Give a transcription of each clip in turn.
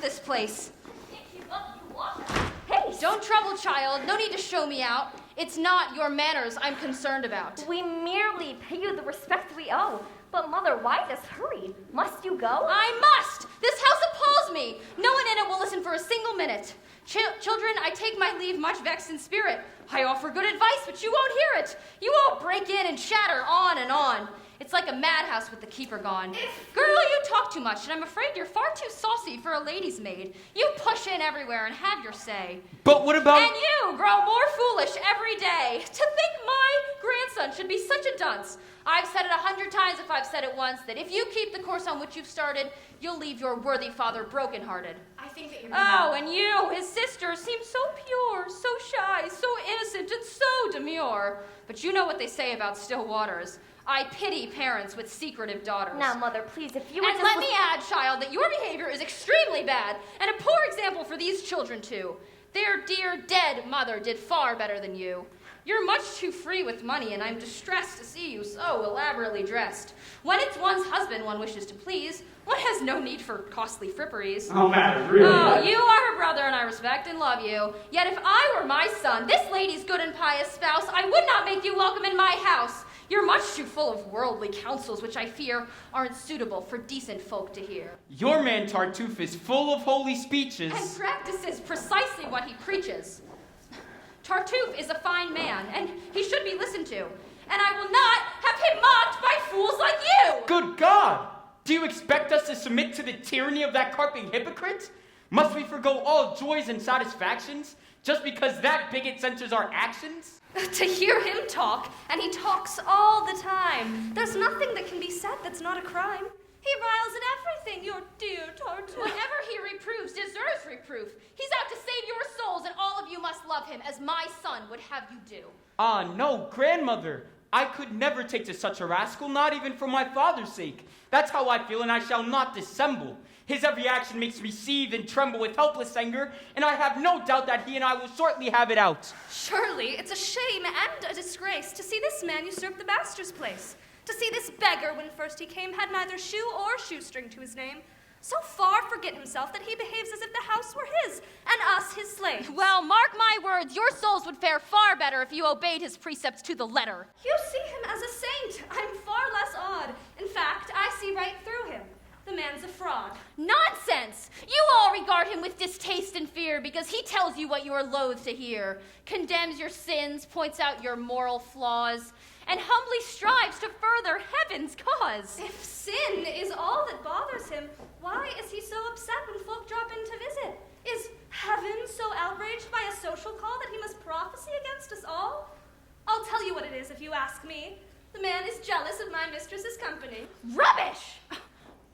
this place. Can't keep up, you walk. Hey, don't trouble, child. No need to show me out. It's not your manners I'm concerned about. We merely pay you the respect we owe. But, Mother, why this hurry? Must you go? I must! This house appalls me! No one in it will listen for a single minute. Children, I take my leave much vexed in spirit. I offer good advice, but you won't hear it. You all break in and chatter on and on. It's like a madhouse with the keeper gone. Girl, you talk too much, and I'm afraid you're far too saucy for a lady's maid. You push in everywhere and have your say. But what about... And you grow more foolish every day. To think my grandson should be such a dunce. I've said it 100 times if I've said it once, that if you keep the course on which you've started, you'll leave your worthy father brokenhearted. I think that you're... Oh, and you, his sister, seem so pure, so shy, so innocent, and so demure. But you know what they say about still waters. I pity parents with secretive daughters. Now, Mother, please, if you would And just... let me add, child, that your behavior is extremely bad, and a poor example for these children, too. Their dear dead mother did far better than you. You're much too free with money, and I'm distressed to see you so elaborately dressed. When it's one's husband one wishes to please, one has no need for costly fripperies. Oh, madam, really? Oh, you are her brother, and I respect and love you. Yet if I were my son, this lady's good and pious spouse, I would not make you welcome in my house. You're much too full of worldly counsels, which I fear aren't suitable for decent folk to hear. Your man Tartuffe is full of holy speeches. And practices precisely what he preaches. Tartuffe is a fine man, and he should be listened to. And I will not have him mocked by fools like you! Good God! Do you expect us to submit to the tyranny of that carping hypocrite? Must we forgo all joys and satisfactions just because that bigot censors our actions? To hear him talk, and he talks all the time. There's nothing that can be said that's not a crime. He riles at everything, your dear Tartuffe. Whatever he reproves deserves reproof. He's out to save your souls, and all of you must love him as my son would have you do. Ah, no, grandmother. I could never take to such a rascal, not even for my father's sake. That's how I feel, and I shall not dissemble. His every action makes me seethe and tremble with helpless anger, and I have no doubt that he and I will shortly have it out. Surely it's a shame and a disgrace to see this man usurp the master's place. To see this beggar, when first he came, had neither shoe or shoestring to his name. So far forget himself that he behaves as if the house were his, and us his slaves. Well, mark my words, your souls would fare far better if you obeyed his precepts to the letter. You see him as a saint. I'm far less odd. In fact, I see right through him. The man's a fraud. Nonsense! You all regard him with distaste and fear because he tells you what you are loath to hear, condemns your sins, points out your moral flaws, and humbly strives to further heaven's cause. If sin is all that bothers him, why is he so upset when folk drop in to visit? Is heaven so outraged by a social call that he must prophesy against us all? I'll tell you what it is if you ask me. The man is jealous of my mistress's company. Rubbish!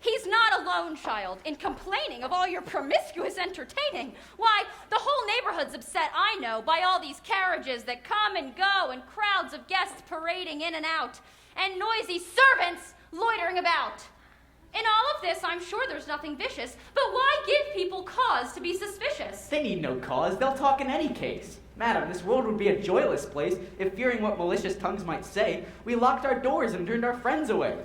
He's not alone, child, in complaining of all your promiscuous entertaining. Why, the whole neighborhood's upset, I know, by all these carriages that come and go and crowds of guests parading in and out, and noisy servants loitering about. In all of this, I'm sure there's nothing vicious, but why give people cause to be suspicious? They need no cause. They'll talk in any case. Madam, this world would be a joyless place if, fearing what malicious tongues might say, we locked our doors and turned our friends away.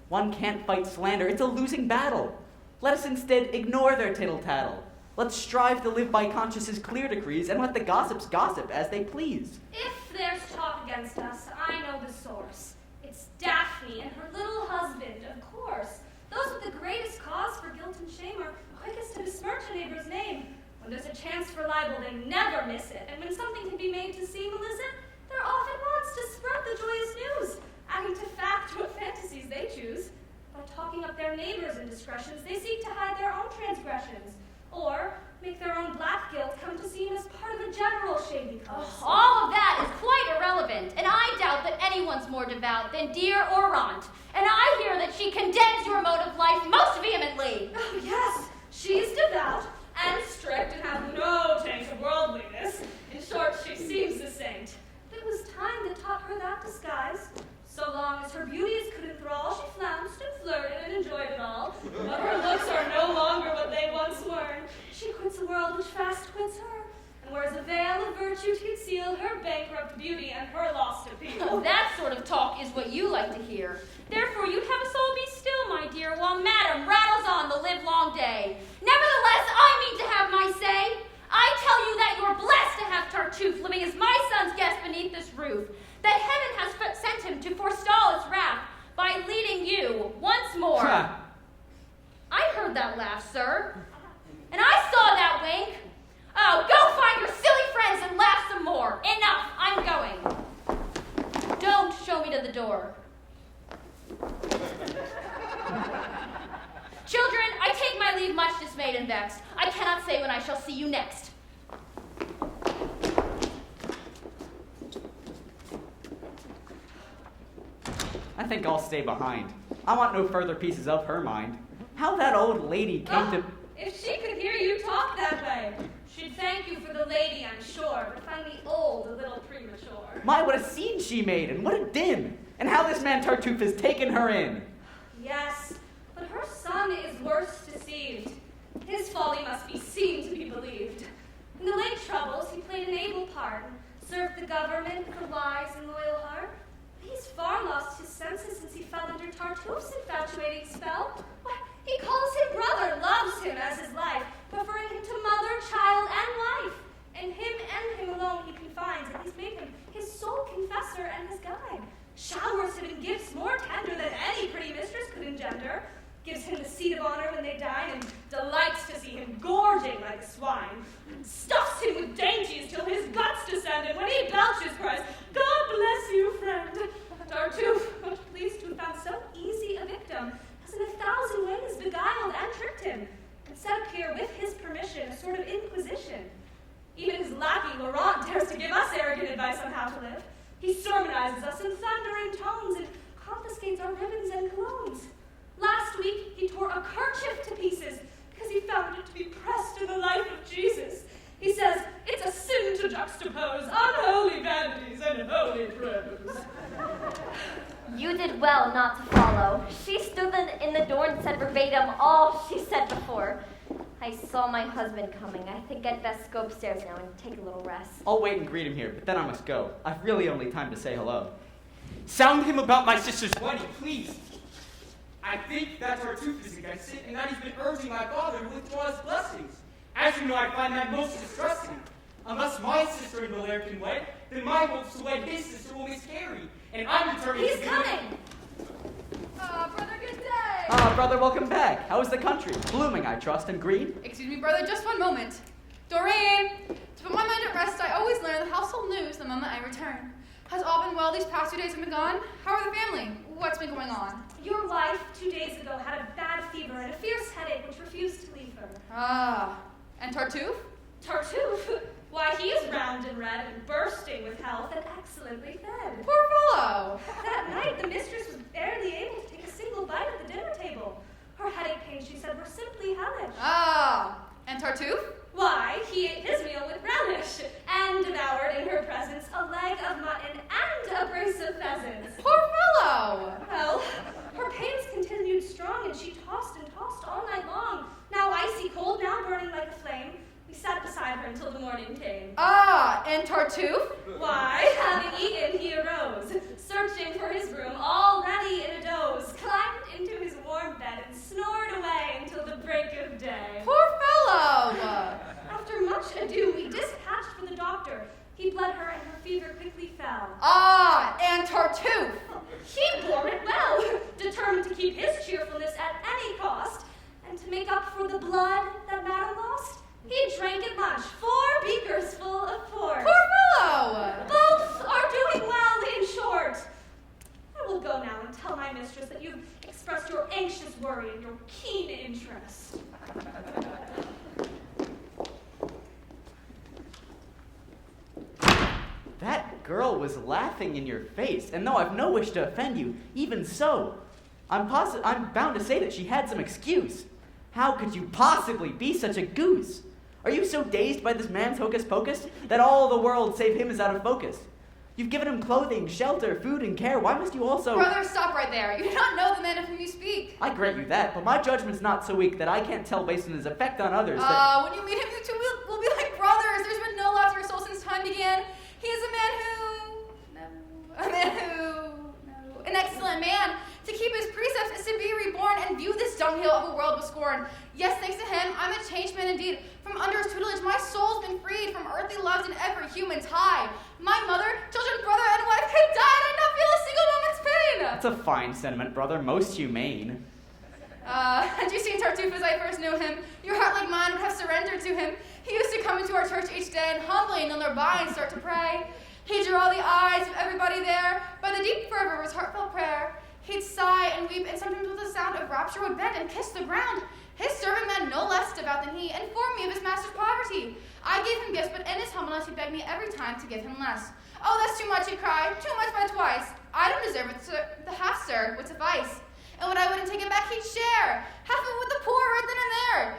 One can't fight slander. It's a losing battle. Let us instead ignore their tittle-tattle. Let's strive to live by conscience's clear decrees and let the gossips gossip as they please. If there's talk against us, I know the source. It's Daphne and her little husband, of course. Those with the greatest cause for guilt and shame are quickest to besmirch a neighbor's name. When there's a chance for libel, they never miss it. And when something can be made to seem illicit, they're off at once to spread the joyous news, adding to fact what fantasies they choose. By talking up their neighbors' indiscretions, they seek to hide their own transgressions, or make their own black guilt come to seem as part of a general shady cause. All of that is quite irrelevant, and I doubt that anyone's more devout than dear Orant. And I hear that she condemns your mode of life most vehemently. Oh, yes, she's devout and strict and has no taint of worldliness. In short, she seems a saint. It was time that taught her that disguise. So long as her beauties could enthrall, she flounced and flirted and enjoyed it all. But her looks are no longer what they once were. She quits a world which fast quits her, and wears a veil of virtue to conceal her bankrupt beauty and her lost appeal. That sort of talk is what you like to hear. Therefore you'd have us all be still, my dear, while Madam rattles on the livelong day. Nevertheless, I cannot say when I shall see you next. I think I'll stay behind. I want no further pieces of her mind. How that old lady came to... If she could hear you talk that way, she'd thank you for the lady, I'm sure, but find me old a little premature. My, what a scene she made, and what a din! And how this man Tartuffe has taken her in. Yes, but her son is worse deceived. His folly must be seen to be believed. In the late troubles, he played an able part, and served the government with a wise and loyal heart. He's far lost his senses since he fell under Tartuffe's infatuating spell. Why, he calls him brother, loves him as his life, preferring him to mother, child, and wife. And him alone he confines, and he's made him his sole confessor and his guide. Showers him in gifts more tender than any pretty mistress could engender. Gives him the seat of honor when they dine, and delights to see him gorging like a swine. Stuffs him with dainties till his guts descend, and when he belches, cries, God bless you, friend. Tartuffe, much pleased to have found so easy a victim, has in 1,000 ways beguiled and tricked him, and set up here with his permission a sort of inquisition. Even his lackey, Laurent, dares to give us arrogant advice on how to live. He sermonizes us in thundering tones and confiscates our ribbons and colognes. Last week, he tore a kerchief to pieces because he found it to be pressed in the life of Jesus. He says it's a sin to juxtapose unholy vanities and holy prose. You did well not to follow. She stood in the door and said verbatim all she said before. I saw my husband coming. I think I'd best go upstairs now and take a little rest. I'll wait and greet him here, but then I must go. I've really only time to say hello. Sound him about my sister's wedding, please. I think that Tartuffe is against it, and that he's been urging my father to withdraw his blessings. As you know, I find that most distressing. Unless my sister and Moliere can wed, then my hopes to wed his sister will miscarry, and I'm determined He's to coming! Brother, good day! Brother, welcome back. How is the country? Blooming, I trust, and green? Excuse me, brother, just one moment. Doreen! To put my mind at rest, I always learn the household news the moment I return. Has all been well these past 2 days I've been gone? How are the family? What's been going on? Your wife, 2 days ago, had a bad fever and a fierce headache which refused to leave her. Ah, and Tartuffe? Tartuffe? Why, he is round and red and bursting with health and excellently fed. Poor fellow! That night, the mistress was barely able to take a single bite at the dinner table. Her headache pains, she said, were simply hellish. Ah, and Tartuffe? Why, he ate his meal with relish and devoured in her presence a leg of mutton and a brace of pheasants. Poor fellow! Well, her pains continued strong, and she tossed and tossed all night long. Now icy cold, now burning like a flame. We sat beside her until the morning came. Ah, and Tartuffe? Why, having eaten, he arose, searching for his room, already in a doze, climbed into his warm bed and snored away until the break of day. Poor fellow! After much ado, we dispatched for the doctor. He bled her, and her fever quickly fell. Ah, and Tartuffe! He bore it well, determined to keep his cheerfulness at any cost, and to make up for the blood that Madame lost, he drank at lunch 4 beakers full of port. Poor fellow! Both are doing well, in short. I will go now and tell my mistress that you've expressed your anxious worry and your keen interest. That girl was laughing in your face, and though I've no wish to offend you, even so, I'm bound to say that she had some excuse. How could you possibly be such a goose? Are you so dazed by this man's hocus pocus that all the world save him is out of focus? You've given him clothing, shelter, food, and care. Why must you also... Brother, stop right there. You do not know the man of whom you speak. I grant you that, but my judgment's not so weak that I can't tell based on his effect on others When you meet him, you two will be like brothers. There's been no loss of your soul since time began. He is an excellent man. To keep his precepts is to be reborn and view this dunghill of a world with scorn. Yes, thanks to him, I'm a changed man indeed. From under his tutelage, my soul's been freed from earthly loves and every human tie. My mother, children, brother, and wife could die, and I not feel a single moment's pain. That's a fine sentiment, brother. Most humane. Had you seen Tartuffe as I first knew him, your heart like mine would have surrendered to him. He used to come into our church each day and humbly kneel nearby and start to pray. He'd draw the eyes of everybody there by the deep fervor of his heartfelt prayer. He'd sigh and weep, and sometimes with a sound of rapture would bend and kiss the ground. His servant man, no less devout than he, informed me of his master's poverty. I gave him gifts, but in his humbleness he begged me every time to give him less. Oh, that's too much, he cried. Too much by twice. I don't deserve it, sir. The half, sir, would suffice. And when I wouldn't take it back, he'd share. Half of it with the poor right then and there.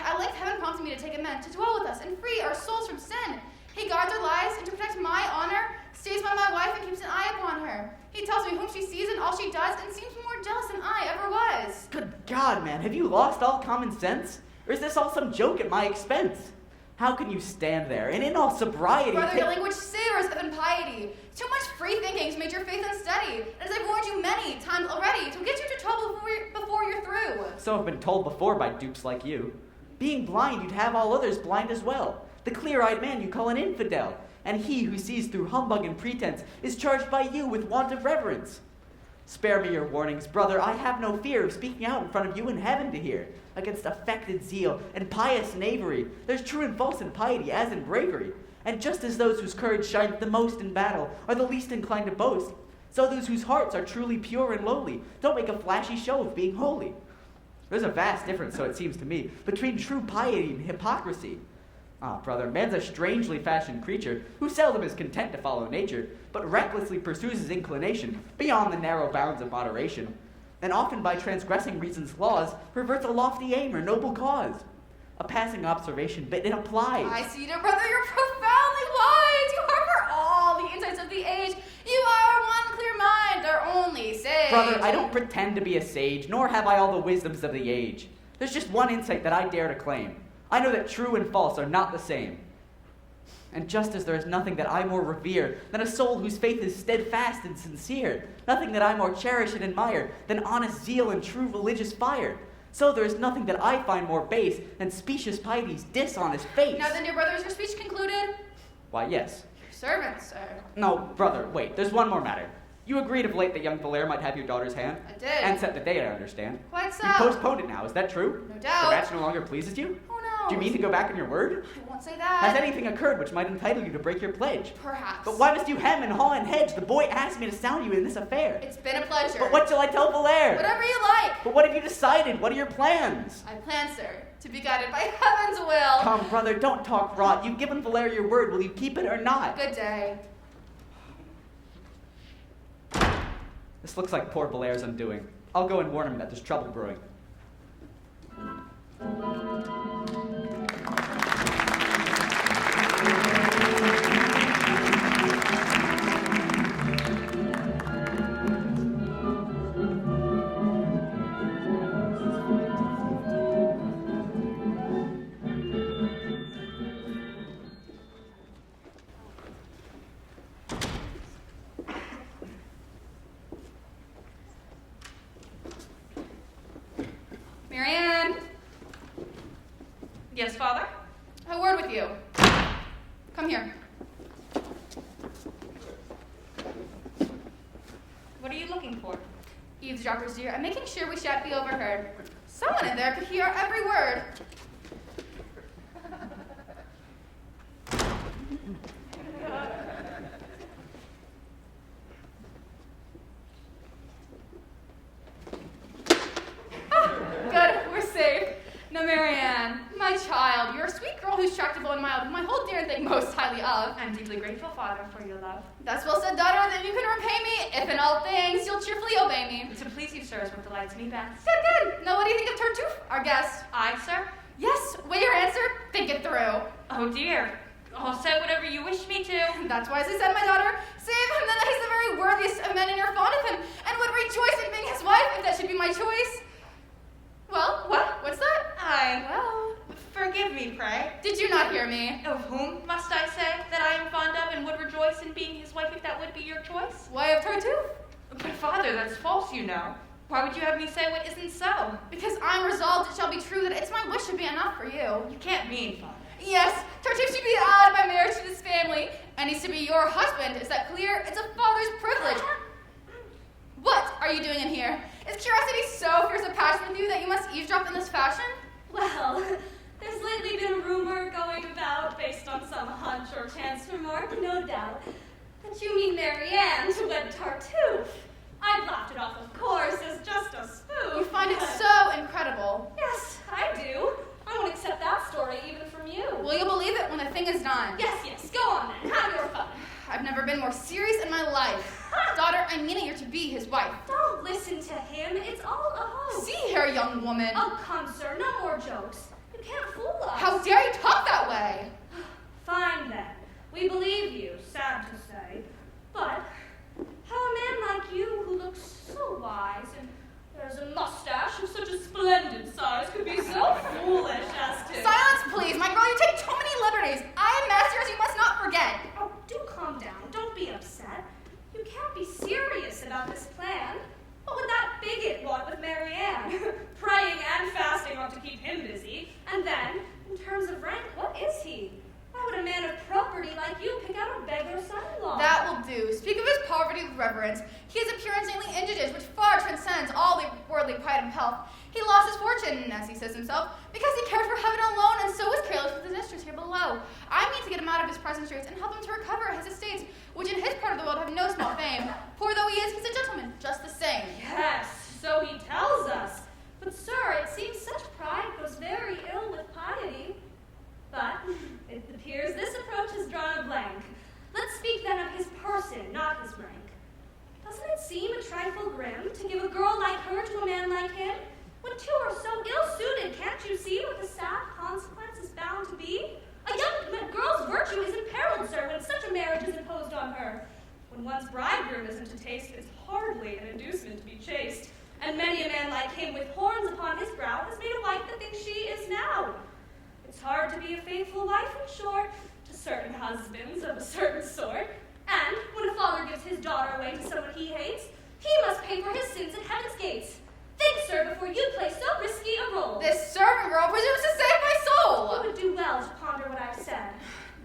At length, heaven prompted me to take him in, to dwell with us and free our souls from sin. He guards our lives, and to protect my honor, stays by my wife and keeps an eye upon her. He tells me whom she sees and all she does, and seems more jealous than I ever was. Good God, man, have you lost all common sense? Or is this all some joke at my expense? How can you stand there, and in all sobriety... Brother, your language savors of impiety. Too much free thinking has made your faith unsteady. And as I've warned you many times already, to get you into trouble before you're through. So I've been told before by dupes like you. Being blind, you'd have all others blind as well. The clear-eyed man you call an infidel, and he who sees through humbug and pretense is charged by you with want of reverence. Spare me your warnings, brother. I have no fear of speaking out in front of you in heaven to hear, against affected zeal and pious knavery. There's true and false in piety as in bravery. And just as those whose courage shines the most in battle are the least inclined to boast, so those whose hearts are truly pure and lowly don't make a flashy show of being holy. There's a vast difference, so it seems to me, between true piety and hypocrisy. Ah, brother, man's a strangely fashioned creature who seldom is content to follow nature, but recklessly pursues his inclination beyond the narrow bounds of moderation, and often by transgressing reason's laws perverts a lofty aim or noble cause. A passing observation, but it applies. I see, dear brother, you're profoundly wise. You harbor all the insights of the age. You are one clear mind, our only sage. Brother, I don't pretend to be a sage, nor have I all the wisdoms of the age. There's just one insight that I dare to claim. I know that true and false are not the same. And just as there is nothing that I more revere than a soul whose faith is steadfast and sincere, nothing that I more cherish and admire than honest zeal and true religious fire, so there is nothing that I find more base than specious piety's dishonest face. Now then, dear brother, is your speech concluded? Why, yes. Your servant, sir. No, brother, wait, there's one more matter. You agreed of late that young Moliere might have your daughter's hand? I did. And set the date, I understand. Quite so. You postponed it now, is that true? No doubt. The match no longer pleases you? Who knows? Do you mean to go back on your word? I won't say that. Has anything occurred which might entitle you to break your pledge? Perhaps. But why must you hem and haw and hedge? The boy asked me to sound you in this affair. It's been a pleasure. But what shall I tell Moliere? Whatever you like. But what have you decided? What are your plans? I plan, sir, to be guided by heaven's will. Come, brother, don't talk rot. You've given Moliere your word. Will you keep it or not? Good day. This looks like poor Moliere's undoing. I'll go and warn him that there's trouble brewing. Marianne, Yes, Father? a word with you. Come here. What are you looking for? Eavesdroppers, dear. I'm making sure we shan't be overheard. Someone in there could hear every word. Good, we're safe. Now, Marianne, my child, you're a sweet girl who's tractable and mild, whom I hold dear and think most highly of. I'm deeply grateful, Father, for your love. That's well said, daughter, then you can repay me, if in all things you'll cheerfully obey me. To please you, sir, is what delights me best. Good, good. Now, what do you think of Tartuffe, our guest? I, sir? Yes, wait your answer, think it through. Oh, dear. I'll say whatever you wish me to. That's wisely said, my daughter. Save him, then he's the very worthiest of men, and you're fond of him, and would rejoice in being his wife, if that should be my choice. Well, What? What's that? Well, forgive me, pray. Did you not hear me? Of whom must I say that I am fond of and would rejoice in being his wife if that would be your choice? Why of Tartuffe? But, Father, that's false, you know. Why would you have me say what isn't so? Because I'm resolved it shall be true that it's my wish to be enough for you. You can't mean, Father. Yes, Tartuffe should be honored by marriage to this family, and he's to be your husband. Is that clear? It's a father's privilege. What are you doing in here? Is curiosity so fierce a passion with you that you must eavesdrop in this fashion? Well, there's lately been a rumor going about, based on some hunch or chance remark, no doubt, that you mean Marianne to wed Tartuffe. I've laughed it off, of course, as just a spoof. You find it but- so incredible. Yes, I Will you believe it when the thing is done? Yes, go on then. Have your fun. I've never been more serious in my life. Daughter, I mean it, you're to be his wife. Don't listen to him. It's all a hoax. See here, young woman. Oh, come, sir. No more jokes. You can't fool us. How dare you talk that way? Fine, then. We believe you, sad to say. But how a man like you, who looks so wise and wears a mustache of such a splendid size, could be so foolish as to... Silence, please. My girl, you take too many liberties. I am master, as you must not forget. Oh, do calm down. Don't be upset. You can't be serious about this plan. What would that bigot want with Marianne? Praying and fasting ought to keep him busy. And then, in terms of rank, what is he? Why would a man of property like you pick out a beggar son-in-law? That will do. Speak of his poverty with reverence. He has a pure and saintly indigence which far transcends all the worldly pride and pelf. He lost his fortune, as he says himself, because he cared for heaven alone, and so was careless with his mistress here below. I mean to get him out of his present straits and help him to recover his estates, which in his part of the world have no small fame. Poor though he is, he's a gentleman, just the same. Yes, so he tells us. But, sir, it seems such pride goes very ill with piety. But it appears this approach has drawn a blank. Let's speak then of his person, not his rank. Doesn't it seem a trifle grim to give a girl like her to a man like him? When two are so ill-suited, can't you see what the sad consequence is bound to be? A young girl's virtue is imperiled, sir, when such a marriage is imposed on her. When one's bridegroom isn't to taste, it's hardly an inducement to be chaste. And many a man like him with horns upon his brow has made a wife the thing she is now. It's hard to be a faithful wife, in short, to certain husbands of a certain sort. And when a father gives his daughter away to someone he hates, he must pay for his sins at heaven's gates. Think, sir, before you play so risky a role. This servant girl presumes to save my soul. You would do well to ponder what I've said.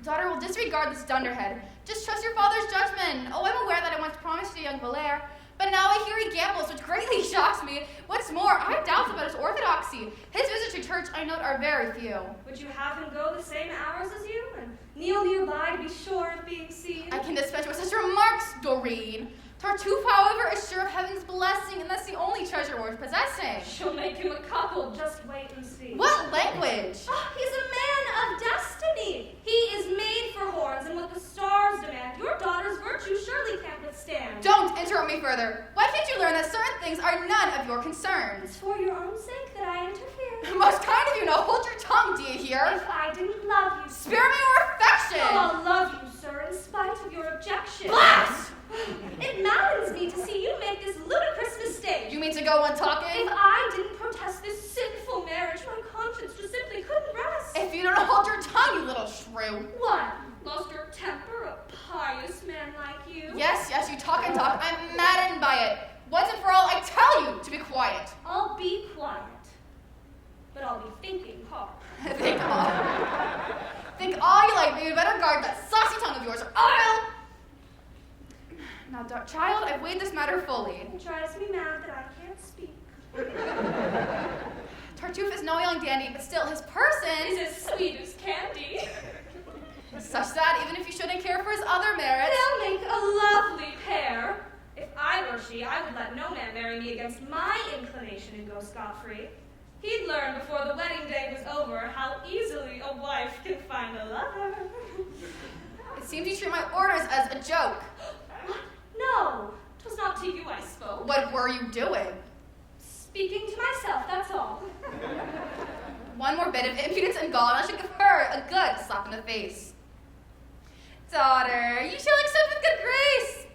Daughter will disregard this dunderhead. Just trust your father's judgment. Oh, I'm aware that I once promised to young Moliere, but now I hear he gambles, which greatly shocks me. What's more, I have doubts about his orthodoxy. His visits to church, I note, are very few. Would you have him go the same hours as you, and kneel nearby to be sure of being seen? I can dispense with such remarks, Doreen. Tartuffe, however, is sure of heaven's blessing, and that's the only treasure worth possessing. She'll make him a couple, just wait and see. What language? Oh, he's a man of destiny. He is made for horns, and what the stars demand, your daughter's virtue surely can't withstand. Don't interrupt me further. Why can't you learn that certain things are none of your It's concerns? for your own sake that I interfere. Most kind of you, now hold your tongue, do you hear? If I didn't love you, Spare me your affection! Oh, I'll love you, sir, in spite of your objection. Blast! It maddens me to see you make this ludicrous mistake. You mean to go on talking? If I didn't protest this sinful marriage, my conscience just simply couldn't rest. If you don't hold your tongue, you little shrew. What? Lost your temper, a pious man like you? Yes, you talk and talk. I'm maddened by it. Once and for all, I tell you to be quiet. I'll be quiet, but I'll be thinking hard. Think all you like, but you better guard that saucy tongue of yours, or I'll... Now, child, I've weighed this matter fully. It drives me mad that I can't speak. Tartuffe is no young dandy, but still, his person Is as sweet as candy. such that even if you shouldn't care for his other merits, They'll make a lovely pair. If I were she, I would let no man marry me against my inclination and go scot-free. He'd learn before the wedding day was over how easily a wife can find a lover. it seems you treat my orders as a joke. What? No, 'twas not to you I spoke. What were you doing? Speaking to myself, that's all. One more bit of impudence and gall, and I should give her a good slap in the face. Daughter, you shall accept with good grace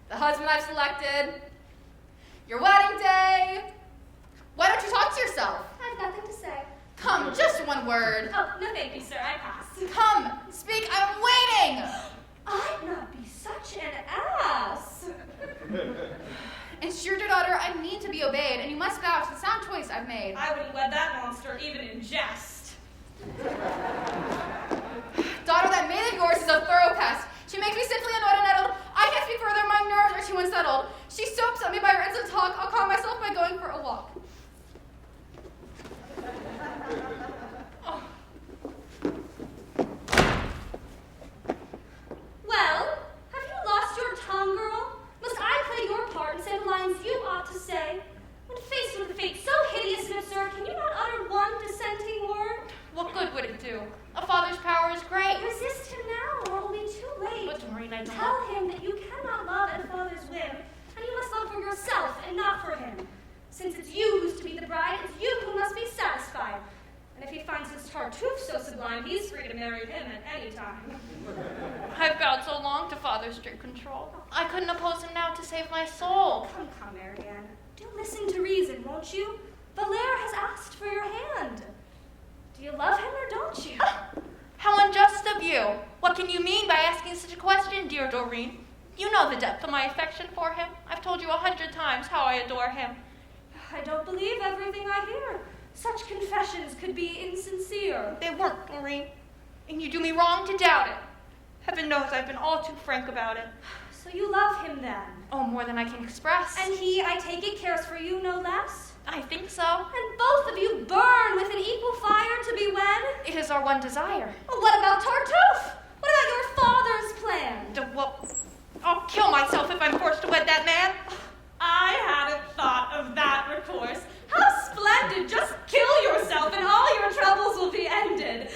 the husband I've selected, your wedding day. Why don't you talk to yourself? I've nothing to say. Come, just one word. Oh, no thank you, sir, I pass. Come, speak, I'm waiting. I'd not be such an ass. Ensure, dear daughter, I mean to be obeyed, and you must bow to the sound choice I've made. I wouldn't wed that monster even in jest. Daughter, that maid of yours is a thorough pest. She makes me simply annoyed and nettled. I can't speak further, my nerves are too unsettled. She so upset me by her instant talk, I'll calm myself by going for a walk. Well, have you lost your tongue, girl? Must I play your part and say the lines you ought to say? When faced with a fate so hideous and absurd, can you not utter one dissenting word? What good would it do? A father's power is great. Resist him now, or it will be too late. But Doreen, I don't. Tell him that you cannot love at a father's whim, and you must love for yourself and not for him. Since it's you who's to be the bride, it's you who must be satisfied. And if he finds his Tartuffe so sublime, he's free to marry him at any time. I've vowed so long to father's strict control. I couldn't oppose him now to save my soul. Come, Marianne. Do listen to reason, won't you? Valere has asked for your hand. Do you love him or don't you? How unjust of you. What can you mean by asking such a question, dear Doreen? You know the depth of my affection for him. I've told you 100 times how I adore him. I don't believe everything I hear. Such confessions could be insincere. They weren't, Doreen. And you do me wrong to doubt it. Heaven knows I've been all too frank about it. So you love him then? Oh, more than I can express. And he, I take it, cares for you no less? I think so. And both of you burn with an equal fire to be wed? It is our one desire. Well, what about Tartuffe? What about your father's plan? Well, I'll kill myself if I'm forced to wed that man. I hadn't thought of that recourse. How splendid! Just kill yourself and all your troubles will be ended.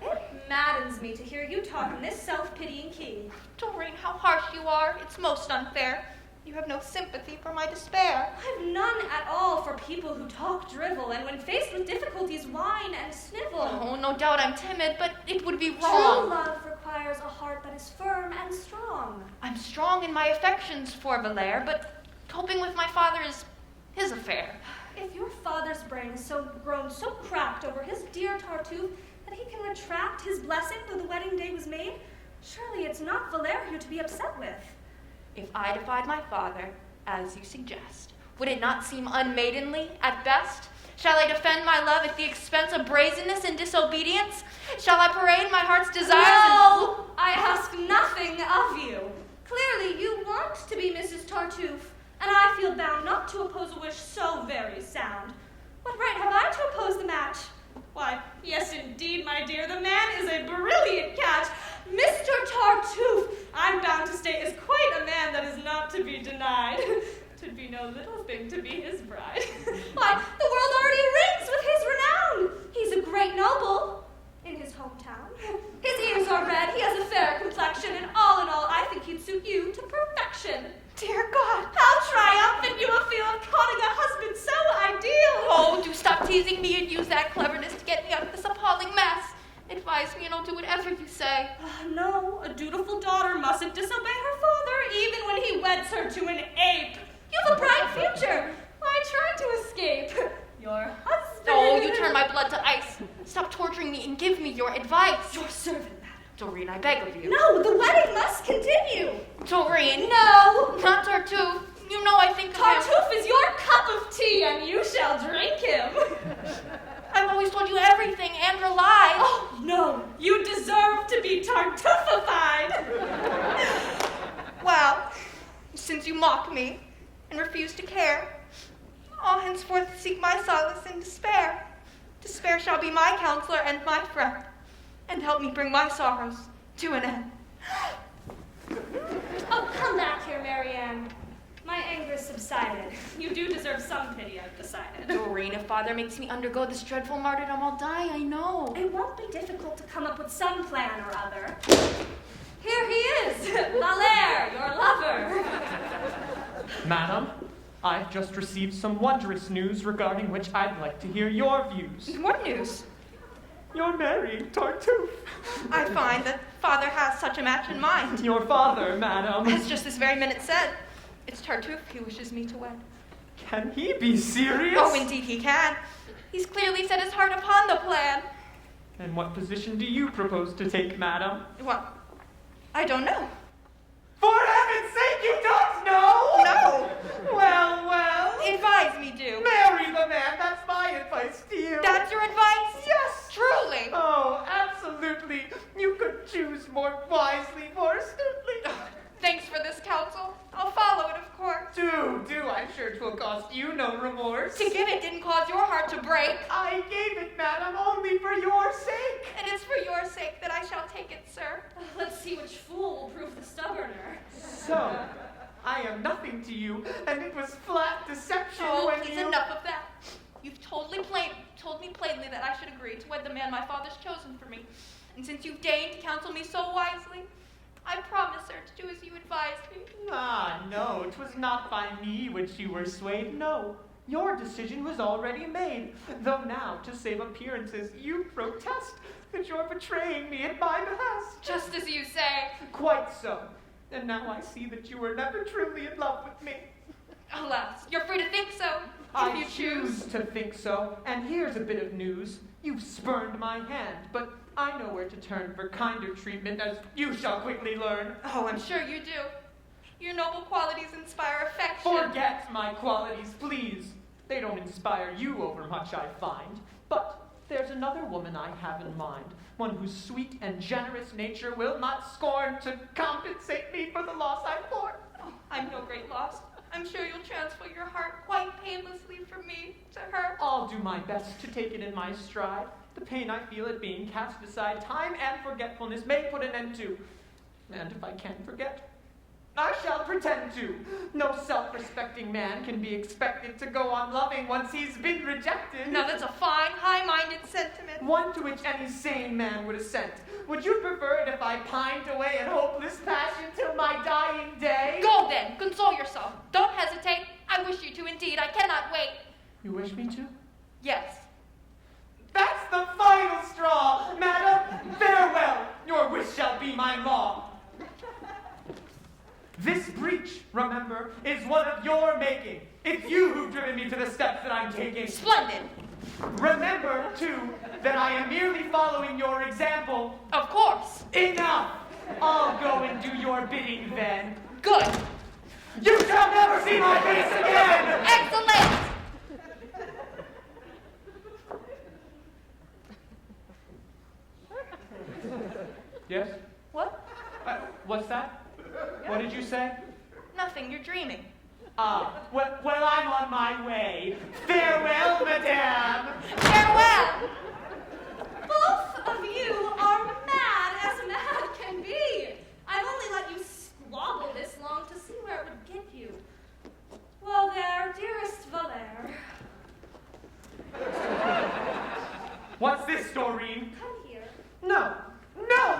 It maddens me to hear you talk in this self-pitying key. Doreen, how harsh you are. It's most unfair. You have no sympathy for my despair. I've none at all for people who talk drivel and when faced with difficulties whine and snivel. Oh, no doubt I'm timid, but it would be True wrong. love requires a heart that is firm and strong. I'm strong in my affections for Valere, but coping with my father is his affair. If your father's brain is grown so cracked over his dear Tartuffe that he can retract his blessing though the wedding day was made, surely it's not Valere you're to be upset with. If I defied my father, as you suggest, would it not seem unmaidenly at best? Shall I defend my love at the expense of brazenness and disobedience? Shall I parade my heart's desires? No, I ask nothing of you. Clearly you want to be Mrs. Tartuffe, and I feel bound not to oppose a wish so very sound. What right have I to oppose the match? Why, yes indeed, my dear, the man is a brilliant catch. Mr. Tartuffe, I'm bound to state, is quite a man that is not to be denied. 'Twould be no little thing to be his bride. Why, the world already rings with his renown. He's a great noble in his hometown. His ears are red, he has a fair complexion, and all in all, I think he'd suit you to perfection. Dear God, How triumphant you will feel of courting a husband so ideal. oh, do stop teasing me and use that cleverness to get me out of this appalling mess. Advise me and I'll do whatever you say. No, a dutiful daughter mustn't disobey her father, even when he weds her to an ape. You have a bright future. Why try to escape? Your husband. Oh, you turn my blood to ice. Stop torturing me and give me your advice. Your servant, madam. Doreen, I beg of you. No, the wedding must continue. Doreen. No. Not Tartuffe. You know I think of him. Tartuffe is your cup of tea, and you shall drink him. I've always told you everything and relied. Oh, no, you deserve to be Tartuffified. Well, since you mock me and refuse to care, I'll henceforth seek my solace in despair. Despair shall be my counselor and my friend, and help me bring my sorrows to an end. Oh, come back here, Marianne. My anger subsided. You do deserve some pity, I've decided. Doreen, if father makes me undergo this dreadful martyrdom, I'll die, I know. It won't be difficult to come up with some plan or other. Here he is, Moliere, your lover. Madam, I've just received some wondrous news regarding which I'd like to hear your views. What news? You're marrying Tartuffe. I find that father has such a match in mind. Your father, madam. As just this very minute said, it's Tartuffe he wishes me to wed. Can he be serious? Oh, indeed he can. He's clearly set his heart upon the plan. And what position do you propose to take, madam? Well, I don't know. For heaven's sake, you don't know? No. Well, well. Advise me, do. Marry the man. That's my advice to you. That's your advice? Yes. Truly. Oh, absolutely. You could choose more wisely, more astutely. Thanks for this counsel. I'll follow it, of course. Do. I'm sure 'twill cost you no remorse. To give it didn't cause your heart to break. I gave it, madam, only for your sake. And it's for your sake that I shall take it, sir. Let's see which fool will prove the stubborner. So, I am nothing to you, and it was flat deception Oh, when please, you... enough of that. You've totally told me plainly that I should agree to wed the man my father's chosen for me. And since you've deigned to counsel me so wisely, I promise, sir, to do as you advised me. Ah, no, 'twas not by me which you were swayed, no. Your decision was already made, though now, to save appearances, you protest that you're betraying me at my behest. Just as you say. Quite so. And now I see that you were never truly in love with me. Alas, you're free to think so, if I you choose to think so, and here's a bit of news. You've spurned my hand, but I know where to turn for kinder treatment, as you shall quickly learn. Oh, I'm sure you do. Your noble qualities inspire affection. Forget my qualities, please. They don't inspire you over much, I find. But there's another woman I have in mind, one whose sweet and generous nature will not scorn to compensate me for the loss I bore. Oh, I'm no great loss. I'm sure you'll transfer your heart quite painlessly from me to her. I'll do my best to take it in my stride. The pain I feel at being cast aside, time and forgetfulness may put an end to. And if I can't forget, I shall pretend to. No self-respecting man can be expected to go on loving once he's been rejected. Now that's a fine, high-minded sentiment. One to which any sane man would assent. Would you prefer it if I pined away in hopeless passion till my dying day? Go then, console yourself. Don't hesitate. I wish you to indeed. I cannot wait. You wish me to? Yes. That's the final straw, madam. Farewell. Your wish shall be my law. This breach, remember, is one of your making. It's you who've driven me to the steps that I'm taking. Splendid. Remember, too, that I am merely following your example. Of course. Enough! I'll go and do your bidding then. Good. You shall never see my face again! Excellent. Yes? What? What's that? What did you say? Nothing. You're dreaming. Well, I'm on my way. Farewell, madame! Farewell. Both of you are mad as mad can be. I've only let you squabble this long to see where it would get you. Well there, dearest Valere. What's this, Doreen? Come here. No,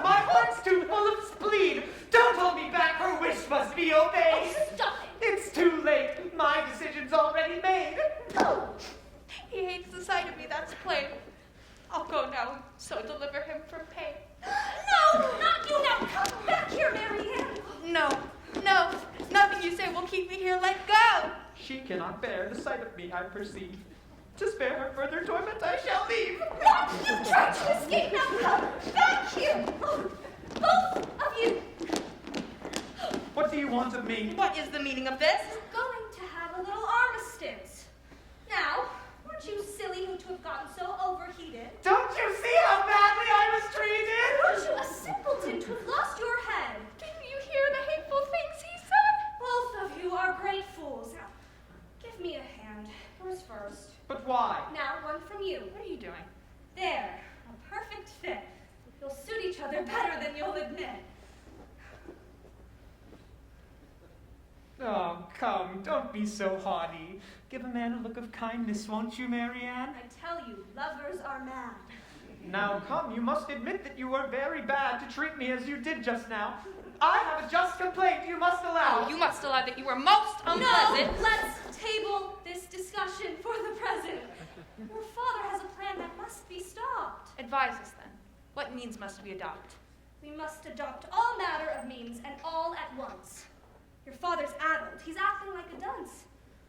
my heart's too full of spleen. Don't hold me back, her wish must be obeyed. Oh, stop it. It's too late, my decision's already made. Oh. He hates the sight of me, that's plain. I'll go now, so deliver him from pain. No, not you now. Come back here, Marianne. No, nothing you say will keep me here. Let go. She cannot bear the sight of me, I perceive. To spare her further torment, I shall leave. What? You tried to escape. Now come back here. Oh, both of you. What do you want of me? What is the meaning of this? We're going to have a little armistice. Now, weren't you silly to have gotten so overheated? Don't you see how badly I was treated? Weren't you a simpleton to have lost your head? Didn't you hear the hateful things he said? Both of you are great fools. Now, give me a hand. Yours first. But why? Now, one from you. What are you doing? There. A perfect fit. You'll suit each other better than you'll admit. Oh, come, don't be so haughty. Give a man a look of kindness, won't you, Marianne? I tell you, lovers are mad. Now, come, you must admit that you were very bad to treat me as you did just now. I have a just complaint you must allow. Oh, you must allow that you were most unpleasant. No, let's table this discussion for the present. Your father has a plan that must be stopped. Advise us then. What means must we adopt? We must adopt all matter of means and all at once. Your father's addled. He's acting like a dunce.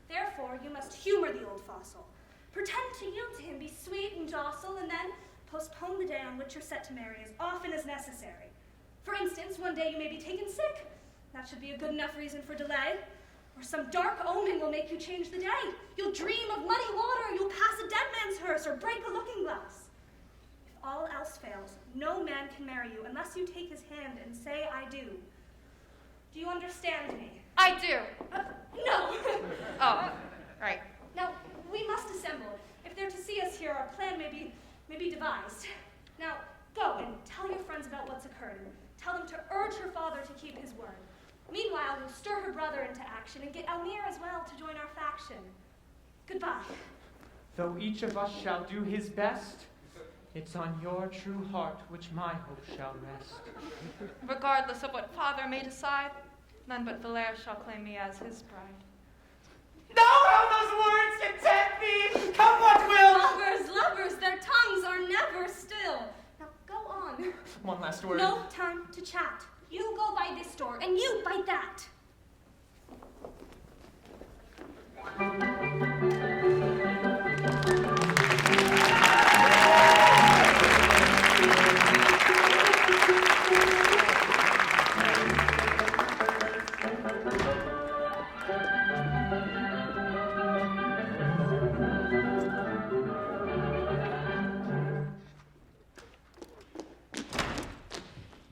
Therefore, you must humor the old fossil. Pretend to yield to him, be sweet and docile, and then postpone the day on which you're set to marry as often as necessary. For instance, one day you may be taken sick. That should be a good enough reason for delay. Or some dark omen will make you change the day. You'll dream of muddy water, you'll pass a dead man's hearse, or break a looking glass. If all else fails, no man can marry you unless you take his hand and say, I do. Do you understand me? I do. No. Oh, right. Now, we must assemble. If they're to see us here, our plan may be devised. Now, go and tell your friends about what's occurred. And tell them to urge her father to keep his word. Meanwhile, we'll stir her brother into action and get Almir as well to join our faction. Goodbye. Though each of us shall do his best, it's on your true heart which my hope shall rest. Regardless of what father may decide, none but Moliere shall claim me as his bride. No, how those words content me! Come what will! Lovers, their tongues are never still. Now go on. One last word. No time to chat. You go by this door, and you by that.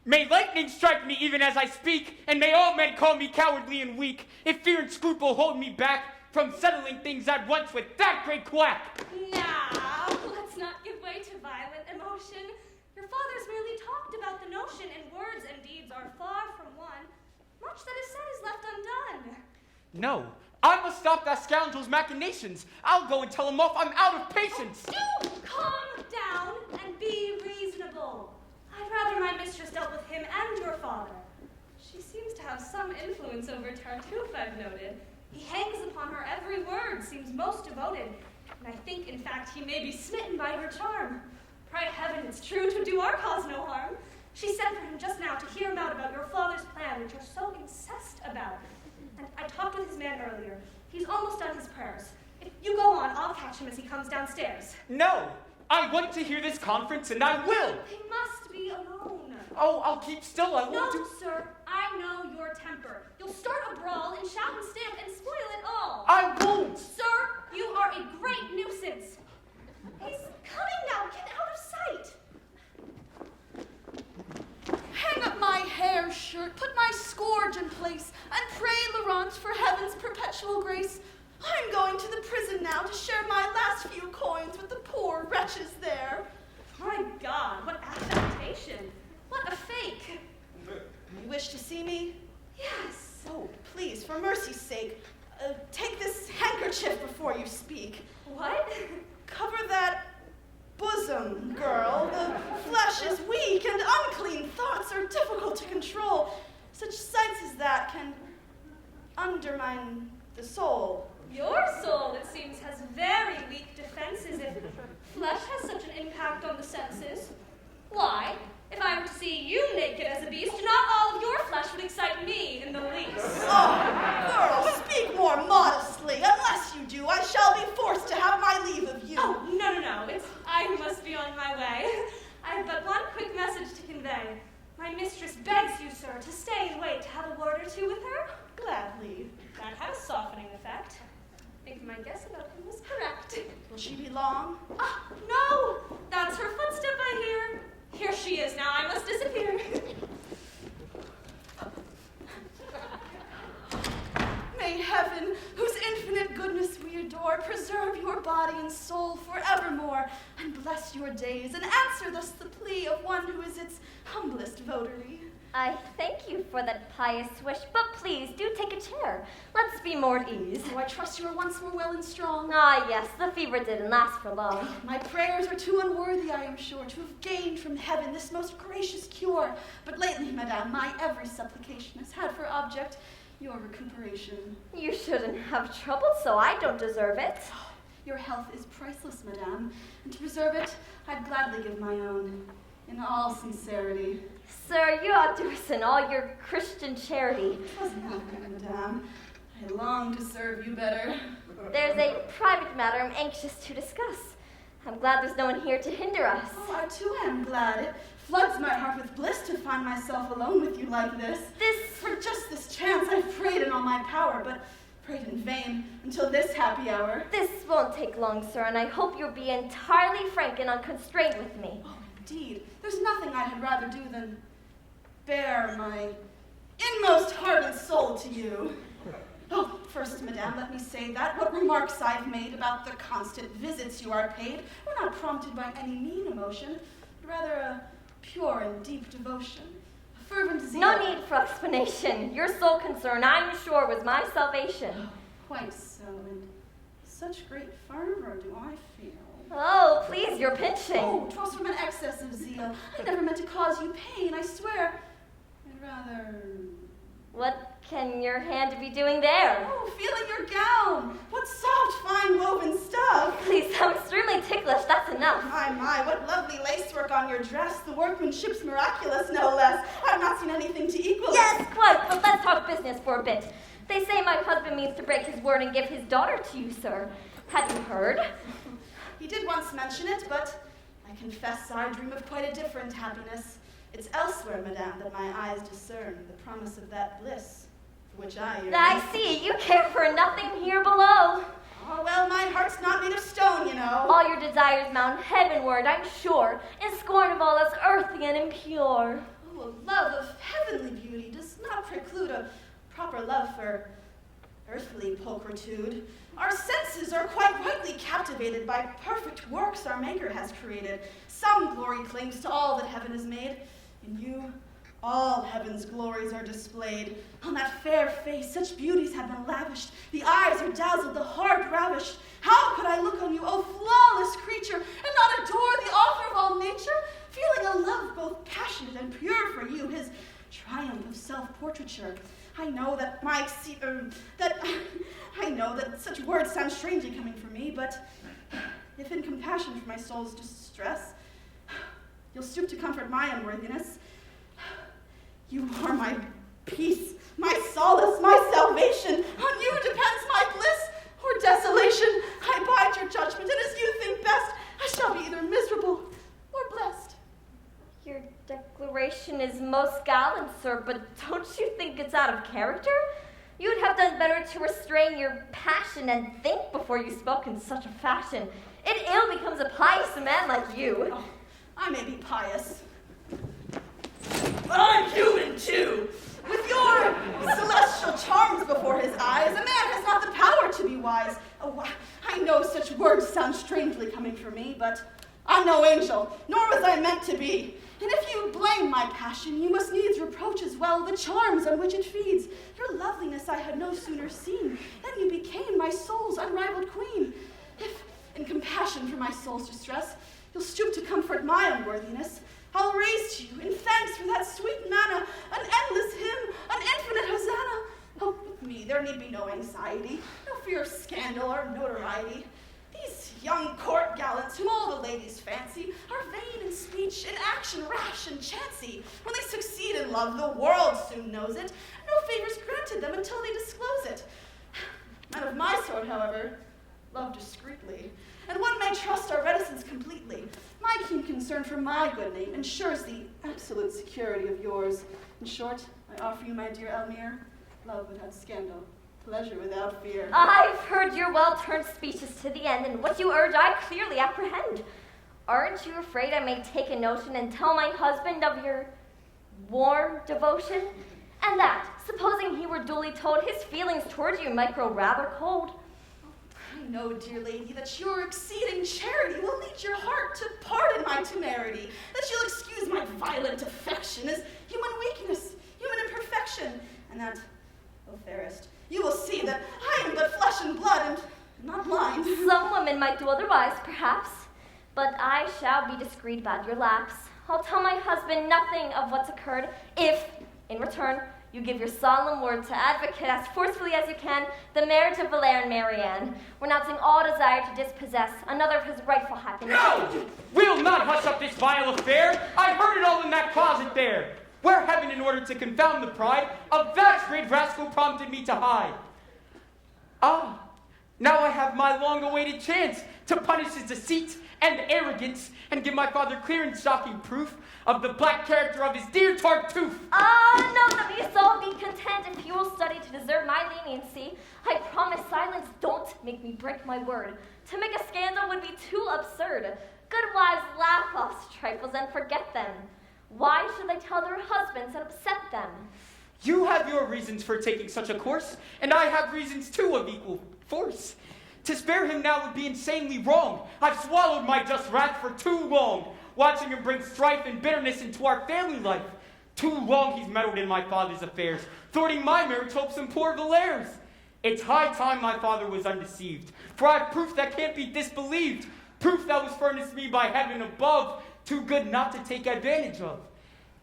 May lightning strike me even as I speak, and may all men call me cowardly and weak, if fear and scruple hold me back from settling things at once with that great quack. Now, let's not give way to violent emotion. Your father's merely talked about the notion, and words and deeds are far from one. Much that is said is left undone. No, I must stop that scoundrel's machinations. I'll go and tell him off. I'm out of patience. Do calm down and be reasonable. I'd rather my mistress dealt with him and your father. She seems to have some influence over Tartuffe, I've noted. He hangs upon her every word, seems most devoted, and I think, in fact, he may be smitten by her charm. Pray heaven it's true to do our cause no harm. She sent for him just now to hear him out about your father's plan, which you're so incensed about. And I talked with his man earlier. He's almost done his prayers. If you go on, I'll catch him as he comes downstairs. No, I want to hear this conference, and I will. He must be alone. Oh, I'll keep still. I No, won't do... sir, I know your temper. You'll start a brawl and shout and stamp and spoil it all. I won't. Sir, you are a great nuisance. He's coming now. Get out of sight. Hang up my hair shirt, put my scourge in place, and pray, Laurent, for heaven's perpetual grace. I'm going to the prison now to share my last few coins with the poor wretches there. My God, what affectation. What a fake. You wish to see me? Yes. Oh, please, for mercy's sake, take this handkerchief before you speak. What? Cover that bosom, girl. The flesh is weak, and unclean thoughts are difficult to control. Such sights as that can undermine the soul. Your soul, it seems, has very weak defenses if flesh has such an impact on the senses. Why? If I were to see you naked as a beast, not all of your flesh would excite me in the least. Oh, girl, speak more modestly. Unless you do, I shall be forced to have my leave of you. Oh, no. It's I who must be on my way. I have but one quick message to convey. My mistress begs you, sir, to stay and wait to have a word or two with her. Gladly. That had a softening effect. I think my guess about him was correct. Will she be long? Ah, no! That's her footstep I hear. Here she is now. I must disappear. May heaven, whose infinite goodness we adore, preserve your body and soul forevermore, and bless your days, and answer thus the plea of one who is its humblest votary. I thank you for that pious wish, but please do take a chair. Let's be more at ease. Oh, I trust you are once more well and strong. Ah, yes, the fever didn't last for long. My prayers are too unworthy, I am sure, to have gained from heaven this most gracious cure. But lately, madame, my every supplication has had for object your recuperation. You shouldn't have trouble, so I don't deserve it. Your health is priceless, madame, and to preserve it, I'd gladly give my own, in all sincerity. Sir, you ought to us in all your Christian charity. 'Twas nothing, madame. I long to serve you better. There's a private matter I'm anxious to discuss. I'm glad there's no one here to hinder us. Oh, I too am glad. It floods my heart with bliss to find myself alone with you like this. For just this chance, I've prayed in all my power, but prayed in vain until this happy hour. This won't take long, sir, and I hope you'll be entirely frank and unconstrained with me. Oh, indeed. There's nothing I had rather do than bare my inmost heart and soul to you. Oh, first, madame, let me say that what remarks I've made about the constant visits you are paid were not prompted by any mean emotion, but rather a pure and deep devotion, a fervent zeal. No need for explanation. Your sole concern, I'm sure, was my salvation. Quite so, and such great fervor do I feel. Oh, please, you're pinching. Oh, 'twas from an excess of zeal. I never meant to cause you pain, I swear. I'd rather... What can your hand be doing there? Oh, feeling your gown. What soft, fine woven stuff. Please, I'm extremely ticklish, that's enough. My, what lovely lacework on your dress. The workmanship's miraculous, no less. I've not seen anything to equal it. Yes, quite, but let's talk business for a bit. They say my husband means to break his word and give his daughter to you, sir. Have you heard? He did once mention it, but I confess I dream of quite a different happiness. It's elsewhere, madame, that my eyes discern the promise of that bliss for which I yearn. I see, you care for nothing here below. Oh, well, my heart's not made of stone, you know. All your desires mount heavenward, I'm sure, in scorn of all that's earthly and impure. Oh, a love of heavenly beauty does not preclude a proper love for earthly pulchritude. Our senses are quite rightly captivated by perfect works our Maker has created. Some glory clings to all that heaven has made. In you, all heaven's glories are displayed. On that fair face, such beauties have been lavished. The eyes are dazzled, the heart ravished. How could I look on you, O flawless creature, and not adore the author of all nature, feeling a love both passionate and pure for you, his triumph of self-portraiture? I know that I know that such words sound strangely coming from me, but if in compassion for my soul's distress, you'll stoop to comfort my unworthiness, you are my peace, my solace, my salvation. On you depends my bliss or desolation. I bide your judgment, and as you think best, I shall be either miserable or blessed. Your declaration is most gallant, sir, but don't you think it's out of character? You'd have done better to restrain your passion and think before you spoke in such a fashion. It ill becomes a pious man like you. Oh, I may be pious, but I'm human too. With your celestial charms before his eyes, a man has not the power to be wise. Oh, I know such words sound strangely coming from me, but I'm no angel, nor was I meant to be. And if you blame my passion, you must needs reproach as well the charms on which it feeds. Your loveliness I had no sooner seen than you became my soul's unrivaled queen. If, in compassion for my soul's distress, you'll stoop to comfort my unworthiness, I'll raise to you, in thanks for that sweet manna, an endless hymn, an infinite hosanna. Oh, with me there need be no anxiety, no fear of scandal or notoriety. These young court gallants whom all the ladies fancy are vain in speech, in action rash and chancy. When they succeed in love, the world soon knows it. No favors granted them until they disclose it. Men of my sort, however, love discreetly, and one may trust our reticence completely. My keen concern for my good name ensures the absolute security of yours. In short, I offer you, my dear Elmire, love without scandal, pleasure without fear. I've heard your well-turned speeches to the end, and what you urge I clearly apprehend. Aren't you afraid I may take a notion and tell my husband of your warm devotion? And that, supposing he were duly told, his feelings toward you might grow rather cold. I know, dear lady, that your exceeding charity will lead your heart to pardon my temerity, that you'll excuse my violent affection as human weakness, human imperfection, and that, O fairest, you will see that I am but flesh and blood and not blind. Some women might do otherwise, perhaps, but I shall be discreet about your lapse. I'll tell my husband nothing of what's occurred if, in return, you give your solemn word to advocate as forcefully as you can the marriage of Moliere and Marianne, renouncing all desire to dispossess another of his rightful happiness. No! We'll not hush up this vile affair. I heard it all in that closet there, where heaven, in order to confound the pride of that great rascal, prompted me to hide. Ah, now I have my long-awaited chance to punish his deceit and arrogance and give my father clear and shocking proof of the black character of his dear Tartuffe. No, that you all be content if you will study to deserve my leniency. I promise silence. Don't make me break my word. To make a scandal would be too absurd. Good wives laugh off trifles and forget them. Why should they tell their husbands and upset them? You have your reasons for taking such a course, and I have reasons too of equal force. To spare him now would be insanely wrong. I've swallowed my just wrath for too long, watching him bring strife and bitterness into our family life. Too long he's meddled in my father's affairs, thwarting my marriage hopes and poor Moliere's. It's high time my father was undeceived, for I have proof that can't be disbelieved, proof that was furnished me by heaven above, too good not to take advantage of.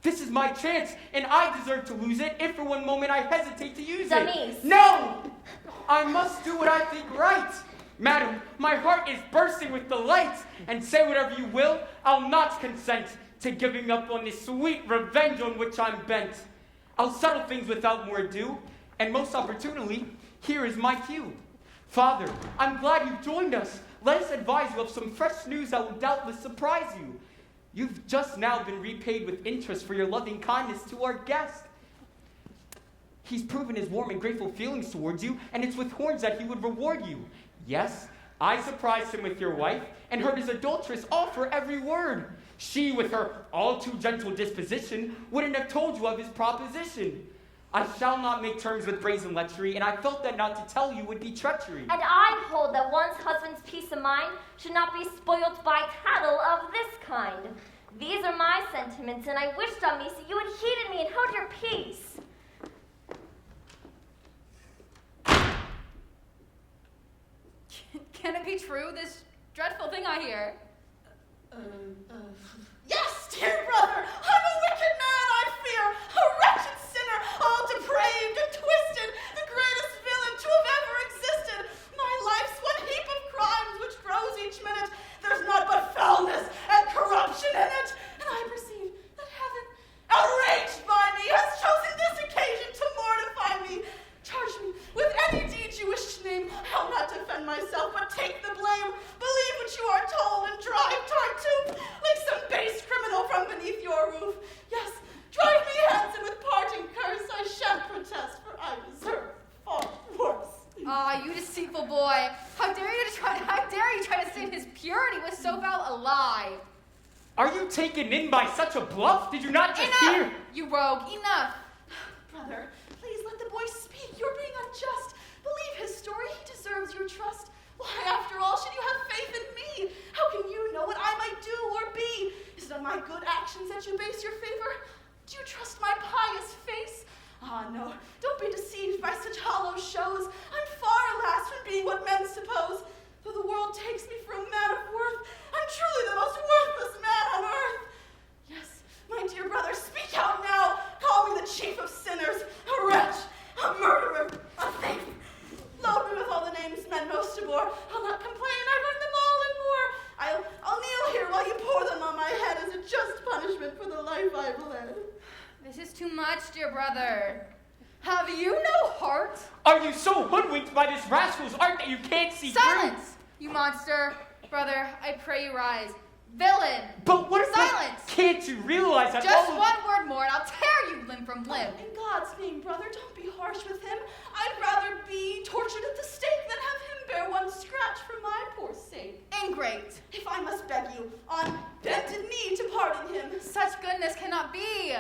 This is my chance, and I deserve to lose it if for one moment I hesitate to use Denise. it. No! I must do what I think right. Madam, my heart is bursting with delight, and say whatever you will, I'll not consent to giving up on this sweet revenge on which I'm bent. I'll settle things without more ado, and most opportunely, here is my cue. Father, I'm glad you've joined us. Let us advise you of some fresh news that will doubtless surprise you. You've just now been repaid with interest for your loving kindness to our guest. He's proven his warm and grateful feelings towards you, and it's with horns that he would reward you. Yes, I surprised him with your wife, and heard his adulteress offer every word. She, with her all too gentle disposition, wouldn't have told you of his proposition. I shall not make terms with brazen lechery, and I felt that not to tell you would be treachery. And I hold that one's husband's peace of mind should not be spoilt by tattle of this kind. These are my sentiments, and I wished, Amisa, you had heeded me and held your peace. Can it be true, this dreadful thing I hear? Yes, dear brother, I'm a wicked man, I fear, a wretched sinner, all depraved and twisted, the greatest villain to have ever existed. My life's one heap of crimes which grows each minute. There's naught but foulness and corruption in it. And I perceive that heaven, outraged by me, has chosen this occasion to mortify me. Charge me with any deed you wish to name. I'll not defend myself, but take the blame. Believe what you are told and drive Tartuffe like some base criminal from beneath your roof. Yes, drive me hence, and with parting curse I shan't protest, for I deserve far worse. Ah, you deceitful boy! How dare you try to save his purity with so foul a lie? Are you taken in by such a bluff? Did you not just hear? Enough, you rogue! Enough! Brother, please let the boy speak. You're being unjust. Believe his story. He deserves your trust. Why, after all, should you have faith in me? How can you know what I might do or be? Is it on my good actions that you base your favor? Do you trust my pious face? Ah, no, don't be deceived by such hollow shows. I'm far, alas, from being what men suppose. Though the world takes me for a man of worth, I'm truly the most worthless man on earth. Yes, my dear brother, speak out now. Call me the chief of sinners, a wretch, a murderer, a thief. Load me with all the names men most abhor. I'll not complain, I've earned them all and more. I'll kneel here while you pour them on my head as a just punishment for the life I've led. This is too much, dear brother. Have you no heart? Are you so hoodwinked by this rascal's art that you can't see Silence, you monster! Brother, I pray you rise. Villain! But what if Silence! Can't you realize that Just all of- one word more and I'll tear you limb from limb. In God's name, brother, don't be harsh with him. I'd rather be tortured at the stake than have him bear one scratch for my poor sake. Ingrate! If I must beg you, on bended knee, to pardon him. Such goodness cannot be.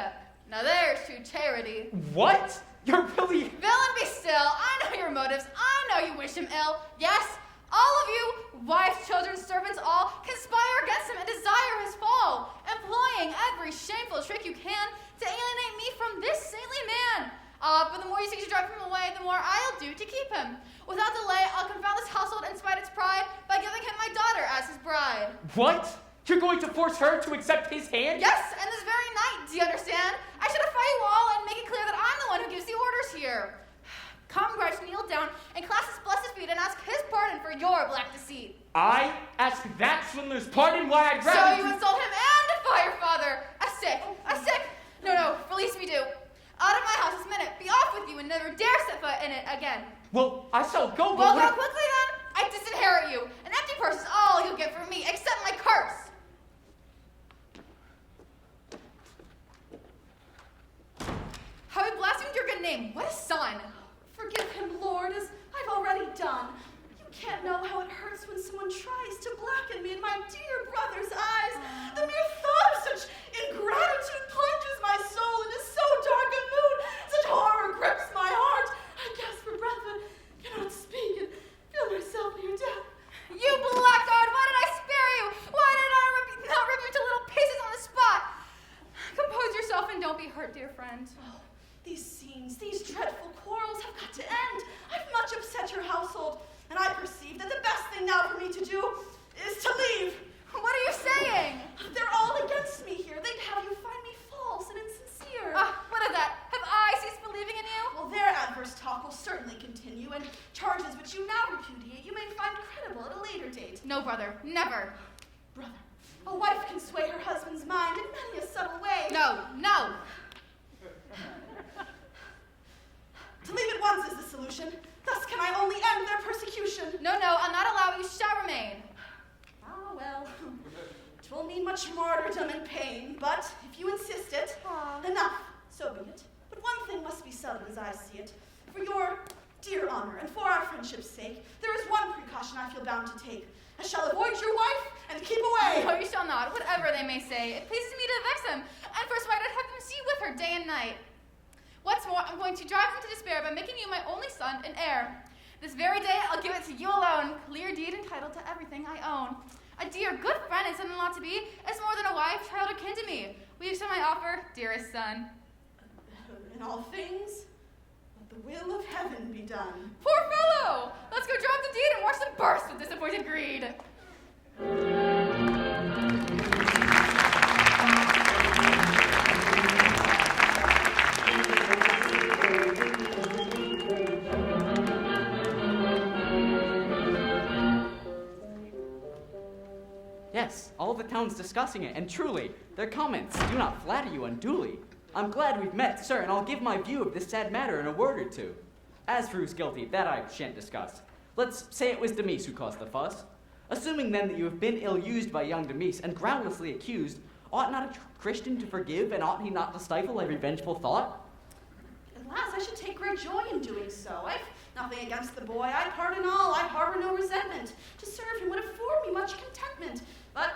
Now there's true charity. What? You're really... Villain, be still. I know your motives. I know you wish him ill. Yes, all of you, wives, children, servants, all, conspire against him and desire his fall, employing every shameful trick you can to alienate me from this saintly man. But the more you seek to drive him away, the more I'll do to keep him. Without delay, I'll confound this household and spite its pride by giving him my daughter as his bride. What? You're going to force her to accept his hand? Yes, and this very night, do you understand? I should defy you all and make it clear that I'm the one who gives the orders here. Come, Grudge, kneel down and clasp his blessed feet and ask his pardon for your black deceit. I ask that swindler's pardon? Why, I'd rather... So you insult him and defy your father. A sick. No, release me, do. Out of my house this minute. Be off with you and never dare set foot in it again. Well, I shall go, Well, but... go quickly then. I disinherit you. An empty purse is all you'll get from me, except my curse. How he blasphemed your good name. What a son. Forgive him, Lord, as I've already done. You can't know how it hurts when someone tries to blacken me in my dear brother's eyes. The mere thought of such ingratitude plunges my soul into so dark a mood. Such horror grips my heart. I gasp for breath but cannot speak and feel myself near death. You blackguard! Why did I spare you? Why did I not rip you to little pieces on the spot? Compose yourself and don't be hurt, dear friend. Oh, These scenes, these dreadful quarrels have got to end. I've much upset your household, and I perceive that the best thing now for me to do is to leave. What are you saying? They're all against me here. They'd have you find me false and insincere. What of that? Have I ceased believing in you? Well, their adverse talk will certainly continue, and charges which you now repudiate you may find credible at a later date. No, brother, never. Brother, a wife can sway her husband's mind in many a subtle way. No. To leave at once is the solution. Thus can I only end their persecution. No, I'll not allow you shall remain. Ah, well, it will mean much martyrdom and pain, but if you insist it, enough, so be it. But one thing must be settled as I see it. For your dear honor and for our friendship's sake, there is one precaution I feel bound to take. I shall avoid your wife and keep away. No, you shall not, whatever they may say. It pleases me to vex them, and persuade I'd have them see with her day and night. What's more, I'm going to drive them to despair by making you my only son and heir. This very day, I'll give it to you alone, clear deed entitled to everything I own. A dear, good friend and son-in-law to be is more than a wife, child, or kin to me. Will you accept my offer, dearest son? In all things, let the will of heaven be done. Poor fellow! Let's go drop the deed and watch them burst with disappointed greed. Yes, all the town's discussing it, and truly, their comments do not flatter you unduly. I'm glad we've met, sir, and I'll give my view of this sad matter in a word or two. As for who's guilty, that I shan't discuss. Let's say it was Demise who caused the fuss. Assuming then that you have been ill-used by young Demise and groundlessly accused, ought not a Christian to forgive, and ought he not to stifle every vengeful thought? Alas, I should take great joy in doing so. I've nothing against the boy. I pardon all. I harbor no resentment. To serve him would afford me much contentment. But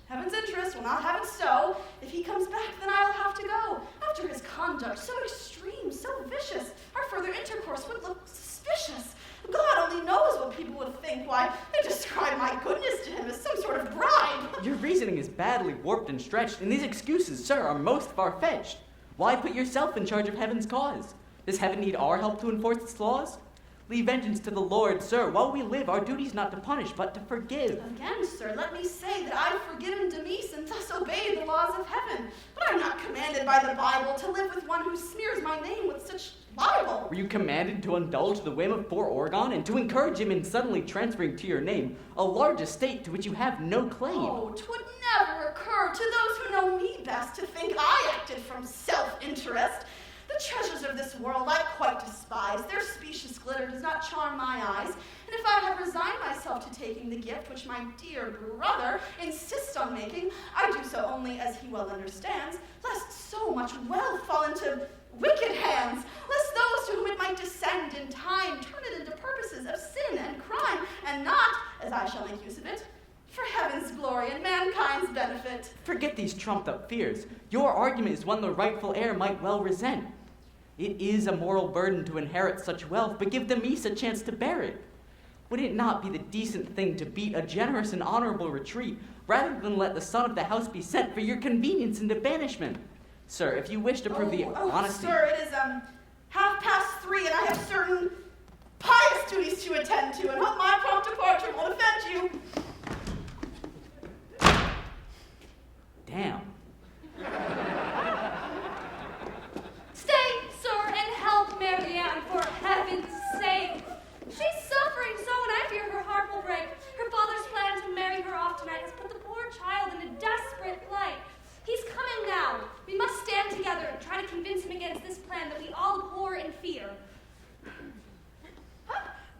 heaven's interest will not have it so. If he comes back, then I'll have to go. After his conduct, so extreme, so vicious, our further intercourse would look suspicious. God only knows what people would think. Why, they describe my goodness to him as some sort of bribe. Your reasoning is badly warped and stretched, and these excuses, sir, are most far-fetched. Why put yourself in charge of heaven's cause? Does heaven need our help to enforce its laws? Leave vengeance to the Lord, sir. While we live, our duty is not to punish, but to forgive. Again, sir, let me say that I've forgiven Demise and thus obeyed the laws of heaven. But I'm not commanded by the Bible to live with one who smears my name with such libel. Were you commanded to indulge the whim of poor Orgon and to encourage him in suddenly transferring to your name a large estate to which you have no claim? Oh, 'twould never occur to those who know me best to think I acted from self-interest. The treasures of this world I quite despise. Their specious glitter does not charm my eyes. And if I have resigned myself to taking the gift which my dear brother insists on making, I do so only as he well understands, lest so much wealth fall into wicked hands, lest those to whom it might descend in time turn it into purposes of sin and crime, and not, as I shall make use of it, for heaven's glory and mankind's benefit. Forget these trumped-up fears. Your argument is one the rightful heir might well resent. It is a moral burden to inherit such wealth, but give Demise a chance to bear it. Would it not be the decent thing to beat a generous and honorable retreat, rather than let the son of the house be sent for your convenience into banishment? Sir, if you wish to prove the honesty... Sir, it is 3:30, and I have certain pious duties to attend to, and hope my prompt departure won't offend you. Damn. Stay, sir, and help Marianne, for heaven's sake. She's suffering so, and I fear her heart will break. Her father's plan to marry her off tonight has put the poor child in a desperate plight. He's coming now. We must stand together and try to convince him against this plan that we all abhor and fear.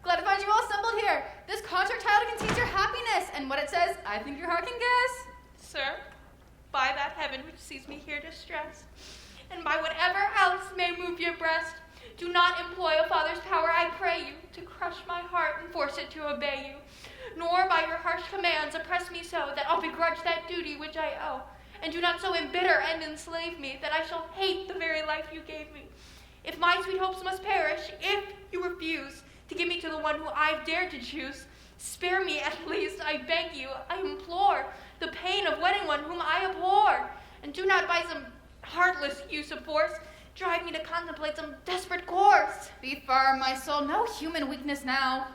Glad to find you all assembled here. This contract title contains your happiness, and what it says, I think your heart can guess. Sir, by that heaven which sees me here distressed, and by whatever else may move your breast, do not employ a father's power, I pray you, to crush my heart and force it to obey you, nor by your harsh commands oppress me so that I'll begrudge that duty which I owe, and do not so embitter and enslave me that I shall hate the very life you gave me. If my sweet hopes must perish, if you refuse to give me to the one who I've dared to choose, spare me at least, I beg you, I implore, the pain of wedding one whom I abhor, and do not by some heartless use of force drive me to contemplate some desperate course. Be firm, my soul. No human weakness now.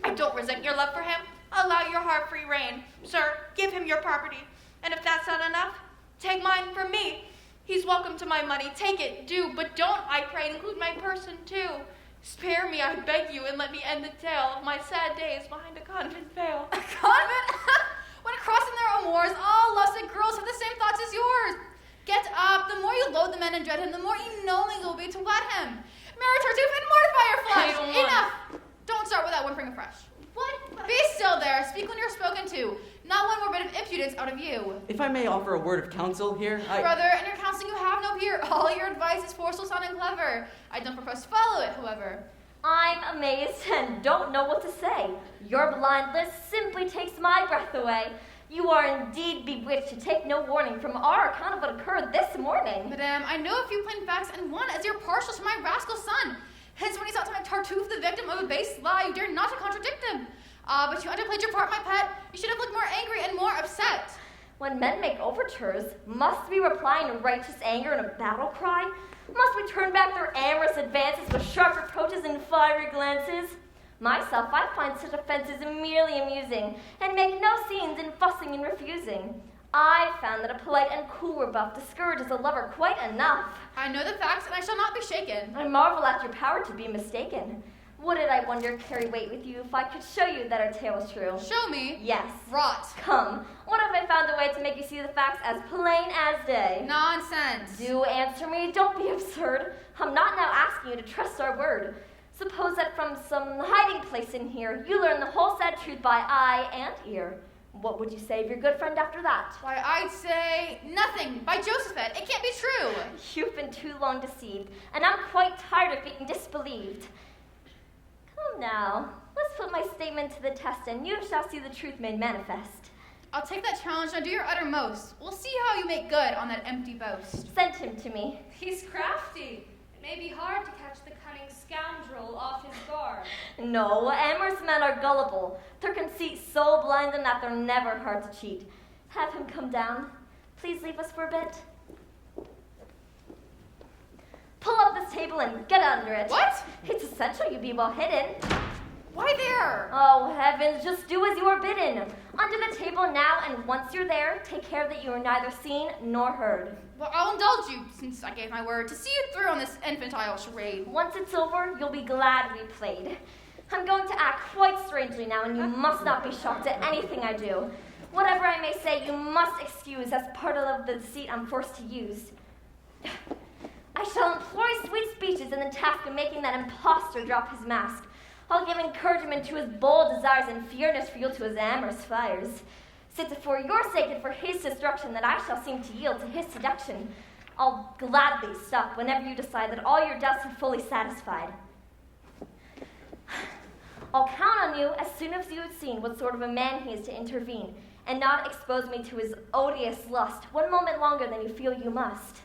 I don't resent your love for him. Allow your heart free rein. Sir, give him your property. And if that's not enough, take mine from me. He's welcome to my money. Take it, do, but don't, I pray, include my person too. Spare me, I beg you, and let me end the tale of my sad days behind a convent veil. A convent? When crossing their amours, all lusted girls have the same thoughts as yours. Get up. The more you loathe the man and dread him, the more you will be to wed him. Marry Tartuffe and mortify your flesh. Enough. Don't start without whimpering afresh. What? Be still there. Speak when you're spoken to. Not one more bit of impudence out of you. If I may offer a word of counsel here, Brother, in your counseling you have no peer. All your advice is forceful, sound, and clever. I don't propose to follow it, however. I'm amazed and don't know what to say. Your blindness simply takes my breath away. You are indeed bewitched to take no warning from our account of what occurred this morning. Madame, I know a few plain facts, and one as you're partial to my rascal son. Hence, when he sought to make Tartuffe the victim of a base lie, you dare not to contradict him. But you underplayed your part, my pet. You should have looked more angry and more upset. When men make overtures, must we reply in righteous anger and a battle cry? Must we turn back their amorous advances with sharp reproaches and fiery glances? Myself, I find such offenses merely amusing, and make no scenes in fussing and refusing. I found that a polite and cool rebuff discourages a lover quite enough. I know the facts, and I shall not be shaken. I marvel at your power to be mistaken. Would it, I wonder, carry weight with you if I could show you that our tale is true? Show me. Yes. Rot. Come, what if I found a way to make you see the facts as plain as day? Nonsense. Do answer me, don't be absurd. I'm not now asking you to trust our word. Suppose that from some hiding place in here, you learn the whole sad truth by eye and ear. What would you say of your good friend after that? Why, I'd say nothing. By Josephet, it can't be true. You've been too long deceived, and I'm quite tired of being disbelieved. Come now, let's put my statement to the test, and you shall see the truth made manifest. I'll take that challenge and do your uttermost. We'll see how you make good on that empty boast. Send him to me. He's crafty. It may be hard to catch the cunning scoundrel off his guard. No, amorous men are gullible, their conceit so blinding that they're never hard to cheat. Have him come down. Please leave us for a bit. Pull up this table and get under it. What? It's essential you be well hidden. Why there? Oh, heavens, just do as you are bidden. Under the table now, and once you're there, take care that you are neither seen nor heard. Well, I'll indulge you, since I gave my word, to see you through on this infantile charade. Once it's over, you'll be glad we played. I'm going to act quite strangely now, and you must not be shocked at anything I do. Whatever I may say, you must excuse as part of the deceit I'm forced to use. I shall employ sweet speeches in the task of making that impostor drop his mask. I'll give encouragement to his bold desires and fearness fuel to his amorous fires. Since for your sake and for his destruction that I shall seem to yield to his seduction, I'll gladly stop whenever you decide that all your doubts are fully satisfied. I'll count on you as soon as you have seen what sort of a man he is to intervene, and not expose me to his odious lust 1 moment longer than you feel you must.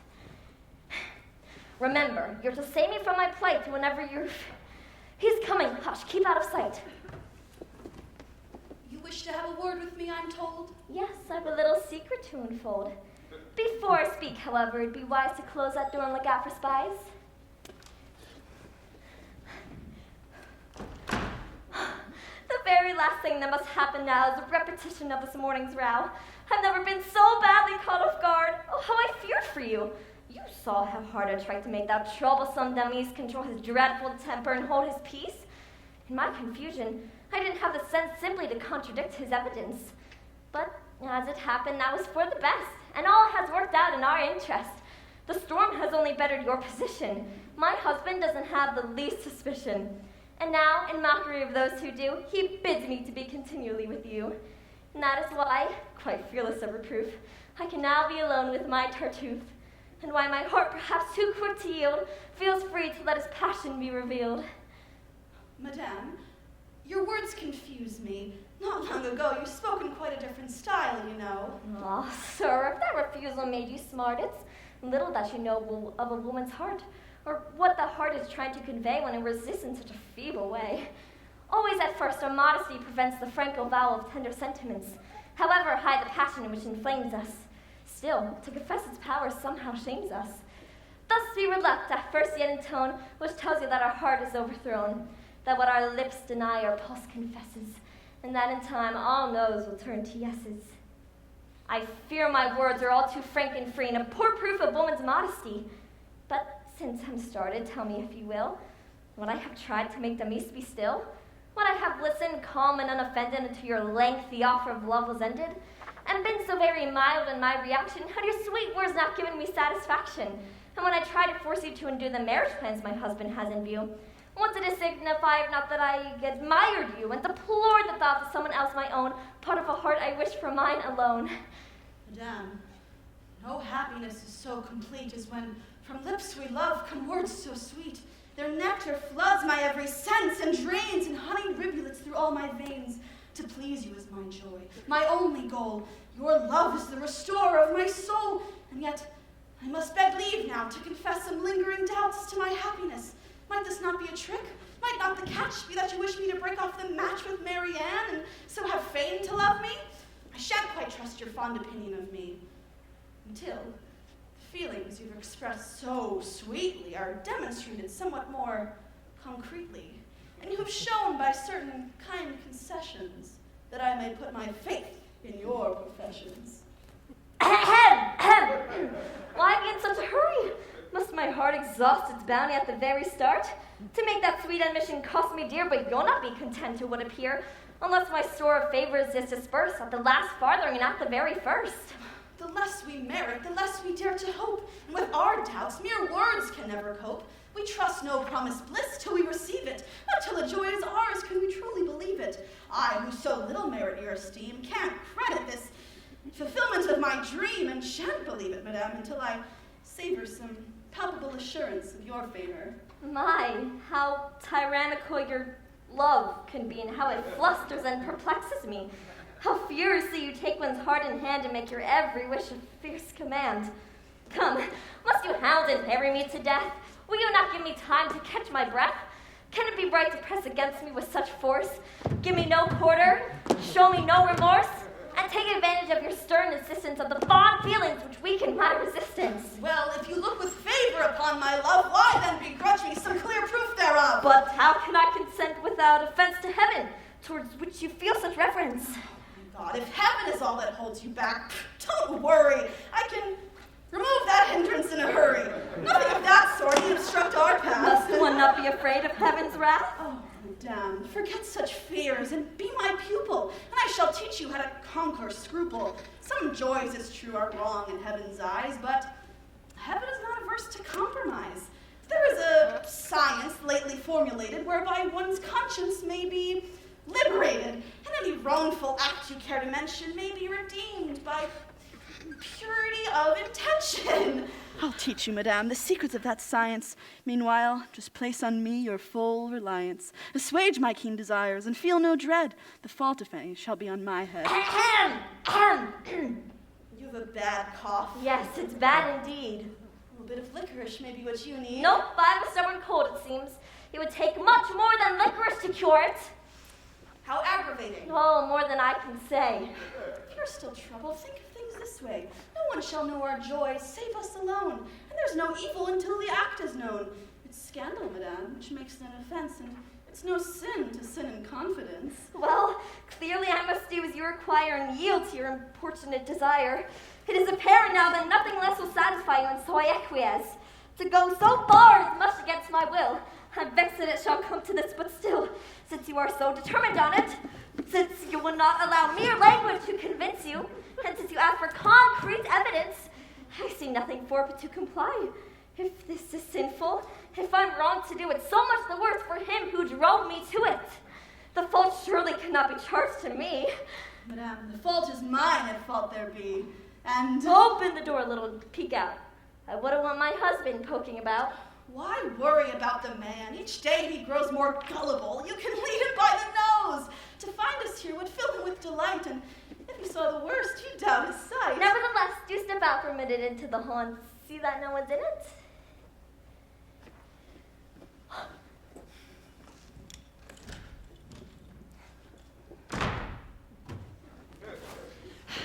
Remember, you're to save me from my plight whenever you're... He's coming. Hush, keep out of sight. You wish to have a word with me, I'm told? Yes, I've a little secret to unfold. Before I speak, however, it'd be wise to close that door and look out for spies. The very last thing that must happen now is a repetition of this morning's row. I've never been so badly caught off guard. Oh, how I feared for you. You saw how hard I tried to make that troublesome Demise control his dreadful temper and hold his peace. In my confusion, I didn't have the sense simply to contradict his evidence. But as it happened, that was for the best, and all has worked out in our interest. The storm has only bettered your position. My husband doesn't have the least suspicion. And now, in mockery of those who do, he bids me to be continually with you. And that is why, quite fearless of reproof, I can now be alone with my Tartuffe, and why my heart, perhaps too quick to yield, feels free to let his passion be revealed. Madame, your words confuse me. Not long ago, you spoke in quite a different style, you know. Ah, sir, if that refusal made you smart, it's little that you know of a woman's heart, or what the heart is trying to convey when it resists in such a feeble way. Always at first, our modesty prevents the frank avowal of tender sentiments, however high the passion which inflames us. Still, to confess its power somehow shames us. Thus thus we were left at first yet in tone, which tells you that our heart is overthrown, that what our lips deny our pulse confesses, and that in time all no's will turn to yeses. I fear my words are all too frank and free, and a poor proof of woman's modesty. But since I'm started, tell me if you will, when I have tried to make the meese be still, when I have listened calm and unoffended until your lengthy offer of love was ended, and been so very mild in my reaction, had your sweet words not given me satisfaction, and when I tried to force you to undo the marriage plans my husband has in view, what did it signify if not that I admired you and deplored the thought of someone else my own, part of a heart I wish for mine alone? Madame, no happiness is so complete as when from lips we love come words so sweet. Their nectar floods my every sense and drains in honey rivulets through all my veins. To please you is my joy, my only goal. Your love is the restorer of my soul, and yet I must beg leave now to confess some lingering doubts to my happiness. Might this not be a trick? Might not the catch be that you wish me to break off the match with Mary Ann and so have feigned to love me? I shan't quite trust your fond opinion of me until the feelings you've expressed so sweetly are demonstrated somewhat more concretely, and you have shown by certain kind concessions that I may put my faith in your professions. Why be in such a hurry? Must my heart exhaust its bounty at the very start? To make that sweet admission cost me dear, but you'll not be content, it would appear, unless my store of favors is dispersed at the last farthing and at the very first. The less we merit, the less we dare to hope, and with our doubts, mere words can never cope. We trust no promised bliss till we receive it, not till the joy is ours can we truly believe it. I, who so little merit your esteem, can't credit this fulfillment of my dream, and shan't believe it, madame, until I savor some palpable assurance of your favor. My, how tyrannical your love can be, and how it flusters and perplexes me. How furiously you take one's heart in hand and make your every wish a fierce command. Come, must you hound and harry me to death? Will you not give me time to catch my breath? Can it be right to press against me with such force? Give me no quarter, show me no remorse, and take advantage of your stern insistence of the fond feelings which weaken my resistance. Well, if you look with favor upon my love, why then begrudge me some clear proof thereof? But how can I consent without offense to heaven, towards which you feel such reverence? God, if heaven is all that holds you back, don't worry. I can remove that hindrance in a hurry. Nothing of that sort can obstruct our path. Must one not be afraid of heaven's wrath? Oh, madame, forget such fears and be my pupil, and I shall teach you how to conquer scruple. Some joys, it's true, are wrong in heaven's eyes, but heaven is not averse to compromise. There is a science lately formulated whereby one's conscience may be liberated, and any wrongful act you care to mention may be redeemed by purity of intention. I'll teach you, madame, the secrets of that science. Meanwhile, just place on me your full reliance. Assuage my keen desires, and feel no dread. The fault, if any, shall be on my head. You have a bad cough. Yes, it's bad indeed. A little bit of licorice may be what you need. Nope, I have a stubborn cold, it seems. It would take much more than licorice to cure it. How aggravating. Oh, more than I can say. If you're still troubled, think of things this way. No one shall know our joy, save us alone. And there's no evil until the act is known. It's scandal, madame, which makes it an offense, and it's no sin to sin in confidence. Well, clearly I must do as you require and yield to your importunate desire. It is apparent now that nothing less will satisfy you, and so I acquiesce. To go so far is much against my will. I'm vexed that it shall come to this, but still, since you are so determined on it, since you will not allow mere language to convince you, and since you ask for concrete evidence, I see nothing for it but to comply. If this is sinful, if I'm wrong to do it, so much the worse for him who drove me to it. The fault surely cannot be charged to me. Madame, the fault is mine if fault there be, and... Open the door a little, peek out. I wouldn't want my husband poking about. Why worry about the man? Each day he grows more gullible. You can lead him by the nose. To find us here would fill him with delight, and if he saw the worst, you'd doubt his sight. Nevertheless, do step out for a minute into the hall and see that no one's in it.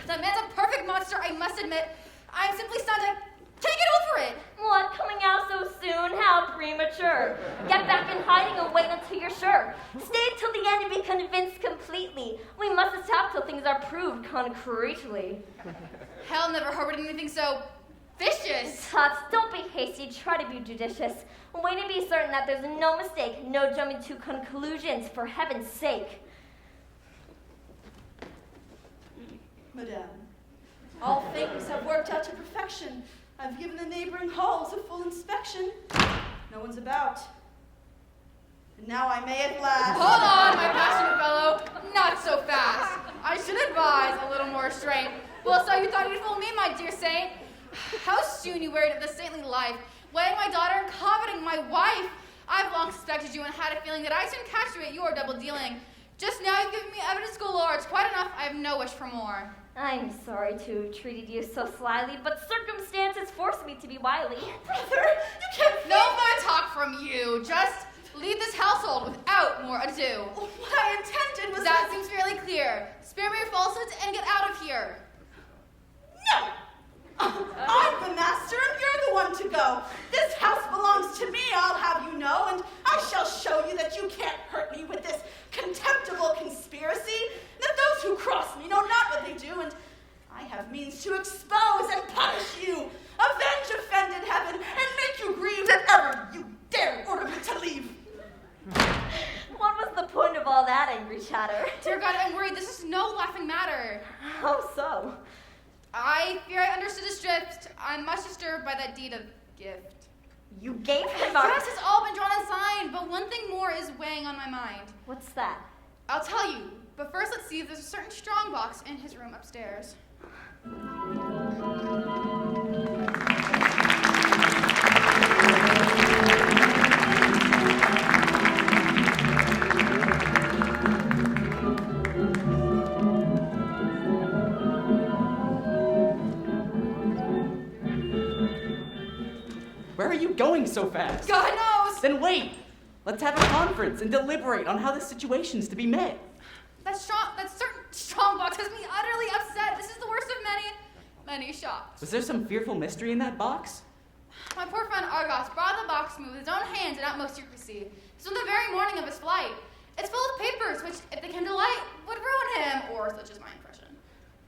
That man's a perfect monster, I must admit. I'm simply stunned. Can't get over it. What, coming out so her. Get back in hiding and wait until you're sure. Stay till the end and be convinced completely. We mustn't stop till things are proved concretely. Hell never harbored anything so vicious. Tots, don't be hasty. Try to be judicious. Wait to be certain that there's no mistake. No jumping to conclusions, for heaven's sake. Madame, all things have worked out to perfection. I've given the neighboring halls a full inspection. No one's about. And now I may at last. Hold on, my passionate fellow. Not so fast. I should advise a little more restraint. Well, so you thought you'd fool me, my dear saint? How soon you wearied of the saintly life, wedding my daughter and coveting my wife. I've long suspected you and had a feeling that I soon catch you at your double dealing. Just now you've given me evidence galore. It's quite enough. I have no wish for more. I'm sorry to have treated you so slyly, but circumstances forced me to be wily. Brother, you can't. No more talk from you. Just leave this household without more ado. What I intended was That seems fairly clear. Spare me your falsehoods and get out of here. No! I'm the master and you're the one to go. This house belongs to me, I'll have you know, and I shall show you that you can't hurt me with this contemptible conspiracy, that those who cross me know not what they do, and I have means to expose and punish you, avenge offended heaven, and make you grieve that ever you dare order me to leave. What was the point of all that angry chatter? Dear God, I'm worried. This is no laughing matter. How so? I fear I understood his drift. I'm much disturbed by that deed of gift. You gave him our... Yes, it's all been drawn and signed, but one thing more is weighing on my mind. What's that? I'll tell you, but first let's see if there's a certain strong box in his room upstairs. Where are you going so fast? God knows! Then wait! Let's have a conference and deliberate on how the situation's to be met. That certain strong box has me utterly upset. This is the worst of many shocks. Was there some fearful mystery in that box? My poor friend Argos brought the box to me with his own hands in utmost secrecy. It's from the very morning of his flight. It's full of papers which, if they can delight, would ruin him, or such is my impression.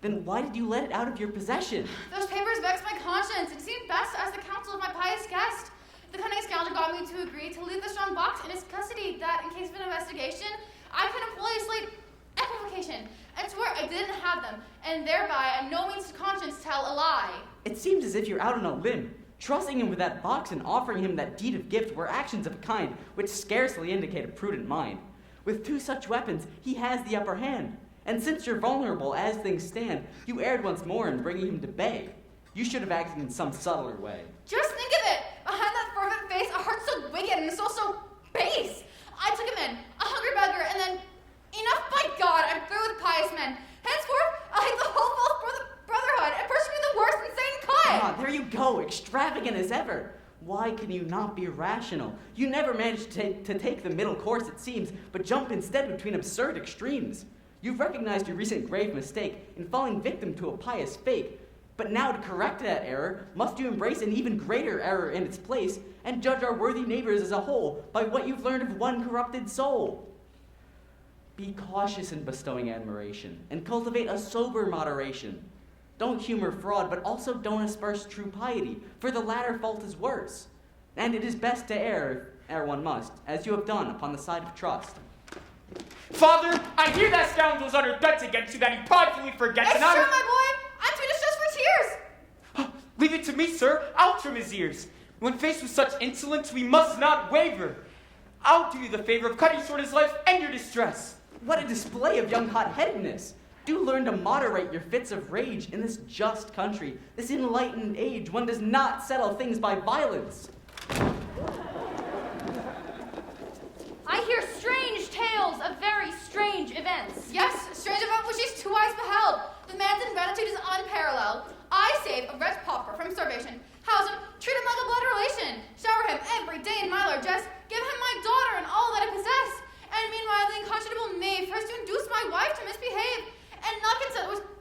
Then why did you let it out of your possession? Those papers vexed my conscience. It seemed best to ask the counsel of my pious guest. The cunning scoundrel got me to agree to leave the strong box in his custody, that in case of an investigation, I could employ a slight equivocation and swear I didn't have them, and thereby at no means to conscience tell a lie. It seems as if you're out on a limb. Trusting him with that box and offering him that deed of gift were actions of a kind which scarcely indicate a prudent mind. With two such weapons, he has the upper hand. And since you're vulnerable as things stand, you erred once more in bringing him to bay. You should have acted in some subtler way. Just think of it! Behind that fervent face, a heart so wicked and a soul so base! I took him in, a hungry beggar, and then, enough by God, I'm through with pious men. Henceforth, I'll hate the whole false brotherhood and persecute the worst insane could! Ah, there you go, extravagant as ever. Why can you not be rational? You never manage to take the middle course, it seems, but jump instead between absurd extremes. You've recognized your recent grave mistake in falling victim to a pious fake. But now to correct that error, must you embrace an even greater error in its place and judge our worthy neighbors as a whole by what you've learned of one corrupted soul. Be cautious in bestowing admiration and cultivate a sober moderation. Don't humor fraud, but also don't asperse true piety, for the latter fault is worse. And it is best to err, if err one must, as you have done upon the side of trust. Father, I hear that scoundrel's uttered threats against you that he pridefully forgets. It's true, my boy! I'm too distressed for tears! Leave it to me, sir. I'll trim his ears. When faced with such insolence, we must not waver. I'll do you the favor of cutting short his life and your distress. What a display of young hot-headedness! Do learn to moderate your fits of rage in this just country, this enlightened age. One does not settle things by violence. I hear strange tales of very strange events. Yes, strange event which these two eyes beheld. The man's ingratitude is unparalleled. I save a wretched pauper from starvation, house him, treat him like a blood relation, shower him every day in my largesse, give him my daughter and all that I possess. And meanwhile, the unconscionable knave tries to induce my wife to misbehave, and not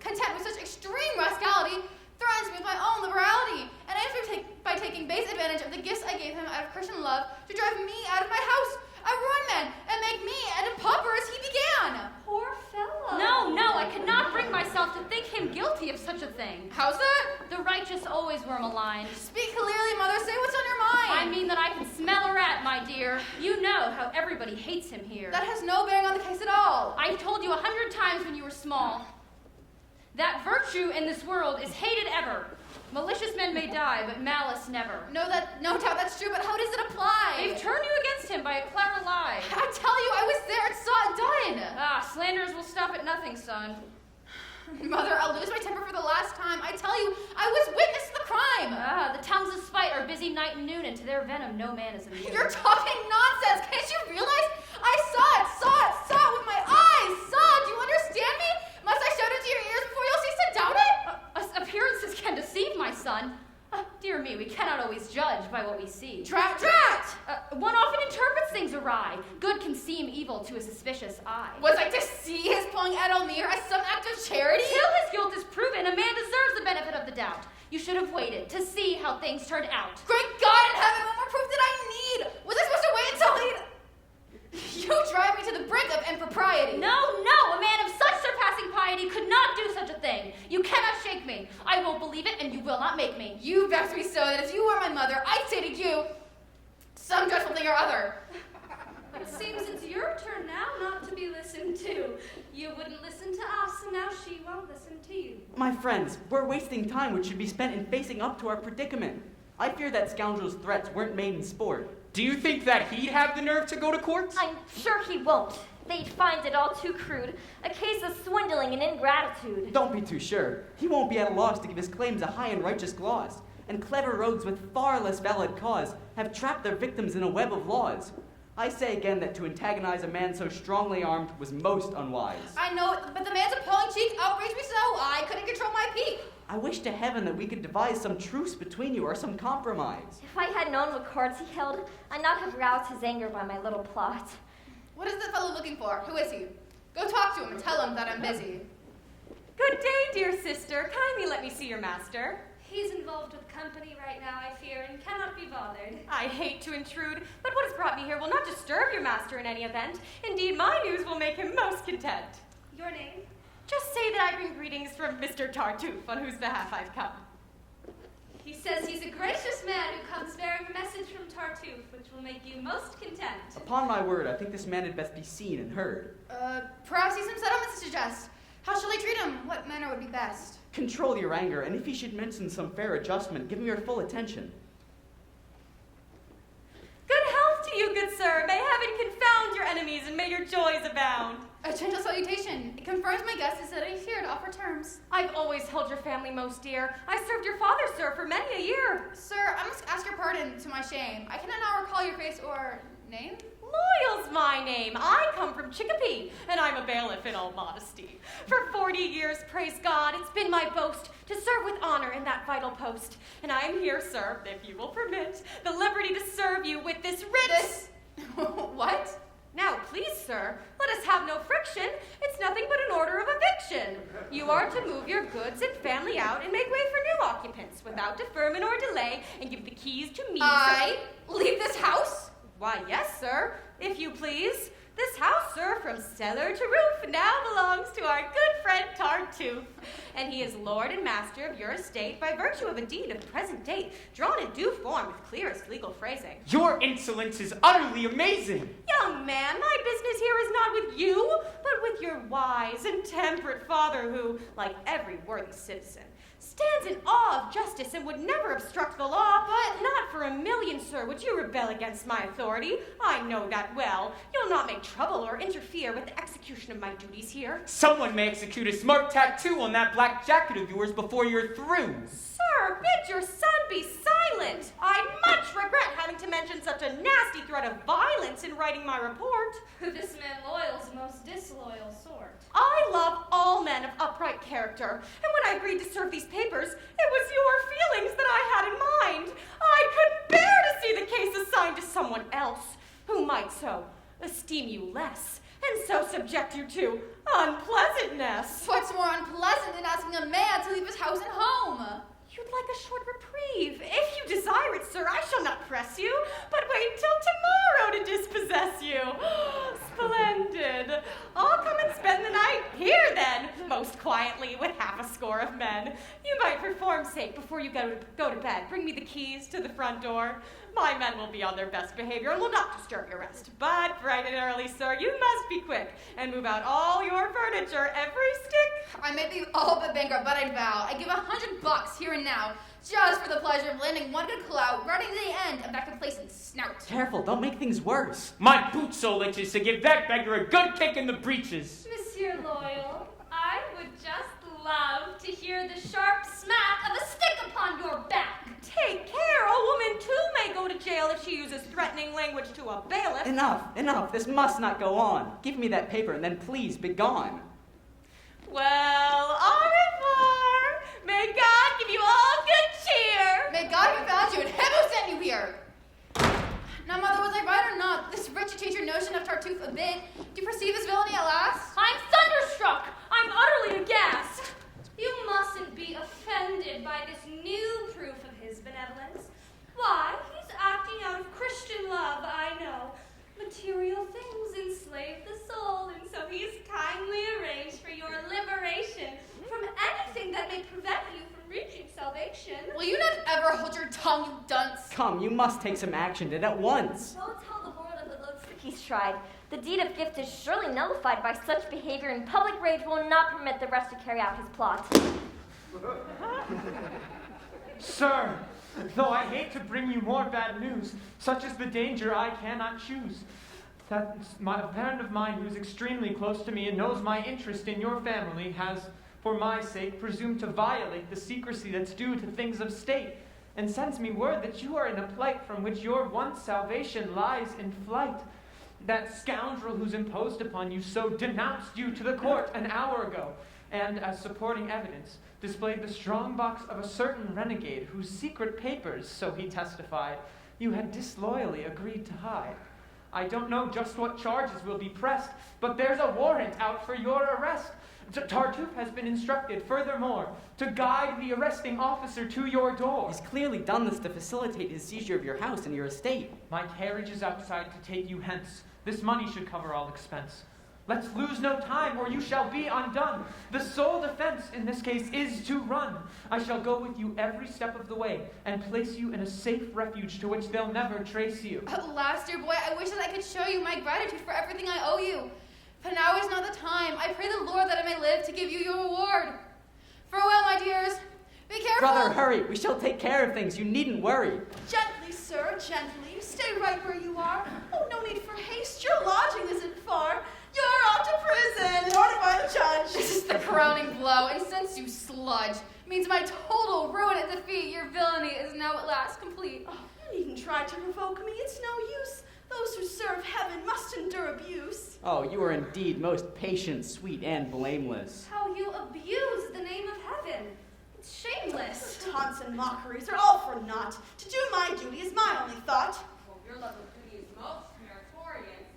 content with such extreme rascality, threatens me with my own liberality, and ends by taking base advantage of the gifts I gave him out of Christian love to drive me out of my house, a ruined man, and make me and a pauper as he began. Poor fellow. No, I cannot bring myself to think him guilty of such a thing. How's that? The righteous always were maligned. Speak clearly, Mother. Say what's on your mind. I mean that I can smell a rat, my dear. You know how everybody hates him here. That has no bearing on the case at all. I told you 100 times when you were small. That virtue in this world is hated ever. Malicious men may die, but malice never. No doubt that's true, but how does it apply? They've turned you against him by a clever lie. I tell you, I was there and saw it done. Slanderers will stop at nothing, son. Mother, I'll lose my temper for the last time. I tell you, I was witness to the crime. The tongues of spite are busy night and noon, and to their venom no man is immune. You're talking nonsense. Can't you realize? I saw it with my eyes. Do you understand me? Must I shout into your ears before you'll cease to doubt it? Appearances can deceive, my son. Dear me, we cannot always judge by what we see. Drat! One often interprets things awry. Good can seem evil to a suspicious eye. Was I to see his pulling at Elmire as some act of charity? Till his guilt is proven, a man deserves the benefit of the doubt. You should have waited to see how things turned out. Great God in heaven, what more proof did I need? Was I supposed to wait until he... You drive me to the brink of impropriety. No, a man of such surpassing piety could not do such a thing. You cannot shake me. I won't believe it, and you will not make me. You vex me so that if you were my mother, I'd say to you, some dreadful thing or other. It seems it's your turn now not to be listened to. You wouldn't listen to us, and now she won't listen to you. My friends, we're wasting time which should be spent in facing up to our predicament. I fear that scoundrel's threats weren't made in sport. Do you think that he'd have the nerve to go to court? I'm sure he won't. They'd find it all too crude. A case of swindling and ingratitude. Don't be too sure. He won't be at a loss to give his claims a high and righteous gloss. And clever rogues with far less valid cause have trapped their victims in a web of laws. I say again that to antagonize a man so strongly armed was most unwise. I know it, but the man's appalling cheek outraged me so I couldn't control my pique. I wish to heaven that we could devise some truce between you or some compromise. If I had known what cards he held, I'd not have roused his anger by my little plot. What is the fellow looking for? Who is he? Go talk to him and tell him that I'm busy. Good day, dear sister. Kindly let me see your master. He's involved with company right now, I fear, and cannot be bothered. I hate to intrude, but what has brought me here will not disturb your master in any event. Indeed, my news will make him most content. Your name? Just say that I bring greetings from Mr. Tartuffe, on whose behalf I've come. He says he's a gracious man who comes bearing a message from Tartuffe, which will make you most content. Upon my word, I think this man had best be seen and heard. Perhaps he's some settlement to suggest. How shall I treat him? What manner would be best? Control your anger, and if he should mention some fair adjustment, give him your full attention. Good health to you, good sir. May heaven confound your enemies, and may your joys abound. A gentle salutation. It confirms my guest is that he's here to offer terms. I've always held your family most dear. I served your father, sir, for many a year. Sir, I must ask your pardon to my shame. I cannot now recall your face or name. Loyal's my name. I come from Chicopee, and I'm a bailiff in all modesty. For 40 years, praise God, it's been my boast to serve with honor in that vital post. And I am here, sir, if you will permit, the liberty to serve you with this writ. What? Now, please, sir, let us have no friction. It's nothing but an order of eviction. You are to move your goods and family out and make way for new occupants without deferment or delay, and give the keys to me. I leave this house? Why, yes, sir, if you please. This house, sir, from cellar to roof, now belongs to our good friend Tartuffe, and he is lord and master of your estate by virtue of a deed of present date, drawn in due form with clearest legal phrasing. Your insolence is utterly amazing. Young man, my business here is not with you, but with your wise and temperate father who, like every worthy citizen, stands in awe of justice and would never obstruct the law. But not for a million, sir, would you rebel against my authority. I know that well. You'll not make trouble or interfere with the execution of my duties here. Someone may execute a smart tattoo on that black jacket of yours before you're through. Sir, bid your son be silent. I much regret having to mention such a nasty threat of violence in writing my report. This man Loyal's the most disloyal sort. I love all men of upright character, and when I agreed to serve these papers, it was your feelings that I had in mind. I couldn't bear to see the case assigned to someone else, who might so esteem you less, and so subject you to unpleasantness. What's more unpleasant than asking a man to leave his house and home? You'd like a short reprieve. If you desire it, sir, I shall not press you, but wait till tomorrow to dispossess you. Splendid. I'll come and spend the night here then, most quietly with half a score of men. You might for form's sake, before you go to bed, bring me the keys to the front door. My men will be on their best behavior and will not disturb your rest. But bright and early, sir, you must be quick and move out all your furniture, every stick. I may be all but bankrupt, but I vow I give $100 here and now, just for the pleasure of landing one good clout right at the end of that complacent snout. Careful, don't make things worse. My boot sole itches to give that beggar a good kick in the breeches. Monsieur Loyal, I would just love to hear the sharp smack of a stick upon your back. Take care, a woman too may go to jail if she uses threatening language to a bailiff. Enough, this must not go on. Give me that paper and then please be gone. Well, au revoir. May God give you all good cheer. May God have found you and him who sent you here. Now, mother, was I right or not? This wretched changed your notion of Tartuffe a bit. Do you perceive his villainy at last? I'm thunderstruck. I'm utterly aghast. You mustn't be offended by this new proof of his benevolence. Why, he's acting out of Christian love, I know. Material things enslave the soul, and so he's kindly arranged for your liberation from anything that may prevent you from reaching salvation. Will you not ever hold your tongue, you dunce? Come, you must take some action, and at once. Go tell the lord of the loads that he's tried. The deed of gift is surely nullified by such behavior, and public rage will not permit the rest to carry out his plot. Sir, though I hate to bring you more bad news, such is the danger I cannot choose. That a friend of mine who is extremely close to me and knows my interest in your family has, for my sake, presumed to violate the secrecy that's due to things of state, and sends me word that you are in a plight from which your one salvation lies in flight. That scoundrel who's imposed upon you so denounced you to the court an hour ago, and as supporting evidence, displayed the strong box of a certain renegade whose secret papers, so he testified, you had disloyally agreed to hide. I don't know just what charges will be pressed, but there's a warrant out for your arrest. Tartuffe has been instructed, furthermore, to guide the arresting officer to your door. He's clearly done this to facilitate his seizure of your house and your estate. My carriage is outside to take you hence. This money should cover all expense. Let's lose no time, or you shall be undone. The sole defense in this case is to run. I shall go with you every step of the way, and place you in a safe refuge to which they'll never trace you. At last, dear boy, I wish that I could show you my gratitude for everything I owe you. But now is not the time. I pray the Lord that I may live to give you your reward. Farewell, my dears. Be careful. Brother, hurry. We shall take care of things. You needn't worry. Gently, sir, gently. Stay right where you are. Oh, no need for haste. Your lodging isn't far. You're off to prison, ordered by the judge. This is the crowning blow, and since you sludge means my total ruin and defeat, your villainy is now at last complete. Oh, you needn't try to provoke me. It's no use. Those who serve heaven must endure abuse. Oh, you are indeed most patient, sweet, and blameless. How you abuse the name of heaven. It's shameless. The taunts and mockeries are all for naught. To do my duty is my only thought. Well, your love of duty is most meritorious.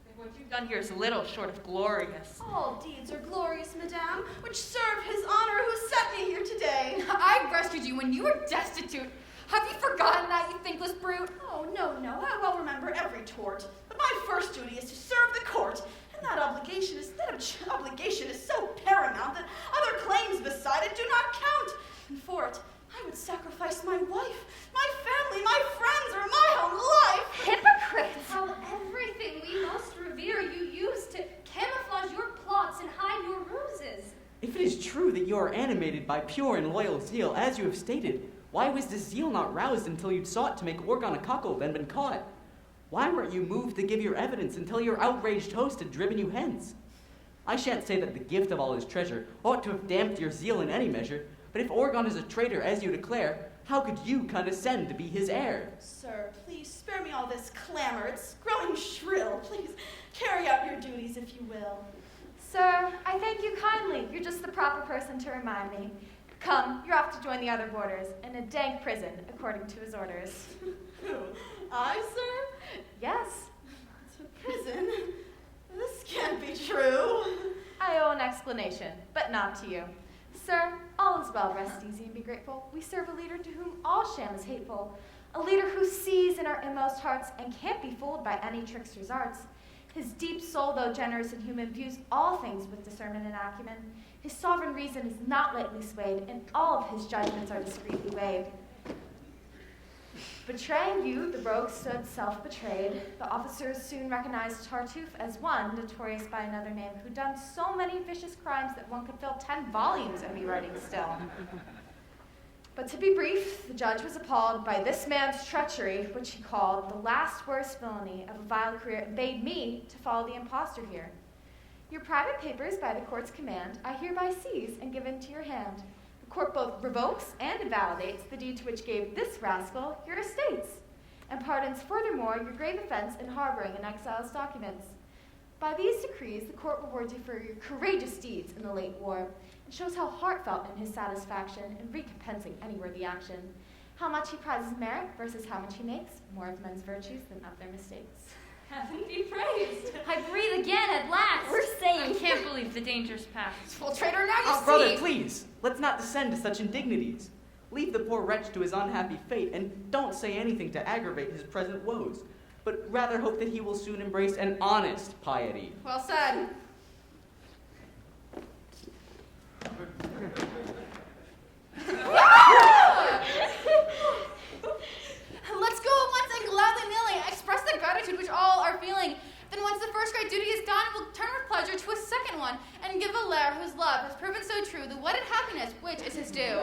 And what you've done here is little short of glorious. All deeds are glorious, madame, which serve his honor who sent me here today. I rescued you when you were destitute. Have you forgotten that, you thankless brute? Oh, no, I well remember every tort. But my first duty is to serve the court, and that obligation is so paramount that other claims beside it do not count. And for it, I would sacrifice my wife, my family, my friends, or my own life. Hypocrites! How everything we most revere you use to camouflage your plots and hide your ruses. If it is true that you are animated by pure and loyal zeal, as you have stated, why was this zeal not roused until you'd sought to make Orgon a cuckold and been caught? Why weren't you moved to give your evidence until your outraged host had driven you hence? I shan't say that the gift of all his treasure ought to have damped your zeal in any measure, but if Orgon is a traitor, as you declare, how could you condescend to be his heir? Sir, please spare me all this clamor. It's growing shrill. Please carry out your duties, if you will. Sir, I thank you kindly. You're just the proper person to remind me. Come, you're off to join the other boarders in a dank prison, according to his orders. Who? I, sir? Yes. To prison? This can't be true. I owe an explanation, but not to you. Sir, all all is well, rest easy and be grateful. We serve a leader to whom all sham is hateful, a leader who sees in our inmost hearts and can't be fooled by any trickster's arts. His deep soul, though generous and human, views all things with discernment and acumen. His sovereign reason is not lightly swayed, and all of his judgments are discreetly weighed. Betraying you, the rogue stood self-betrayed. The officers soon recognized Tartuffe as one, notorious by another name, who done so many vicious crimes that one could fill 10 volumes and be writing still. But to be brief, the judge was appalled by this man's treachery, which he called the last worst villainy of a vile career, and bade me to follow the impostor here. Your private papers, by the court's command, I hereby seize and give into your hand. The court both revokes and invalidates the deed to which gave this rascal your estates, and pardons furthermore your grave offense in harboring and exile's documents. By these decrees, the court rewards you for your courageous deeds in the late war, and shows how heartfelt in his satisfaction in recompensing any worthy action. How much he prizes merit versus how much he makes, more of men's virtues than of their mistakes. Heaven be praised. I breathe again at last. We're I safe. can't believe the danger's past. Full traitor, now you Oh, see. brother, please, let's not descend to such indignities. Leave the poor wretch to his unhappy fate, and don't say anything to aggravate his present woes, but rather hope that he will soon embrace an honest piety. Well said. Let's go at once and gladly kneeling, express the gratitude which all are feeling. Then once the first great duty is done, we'll turn with pleasure to a second one, and give Moliere, whose love has proven so true, the wedded happiness which is his due.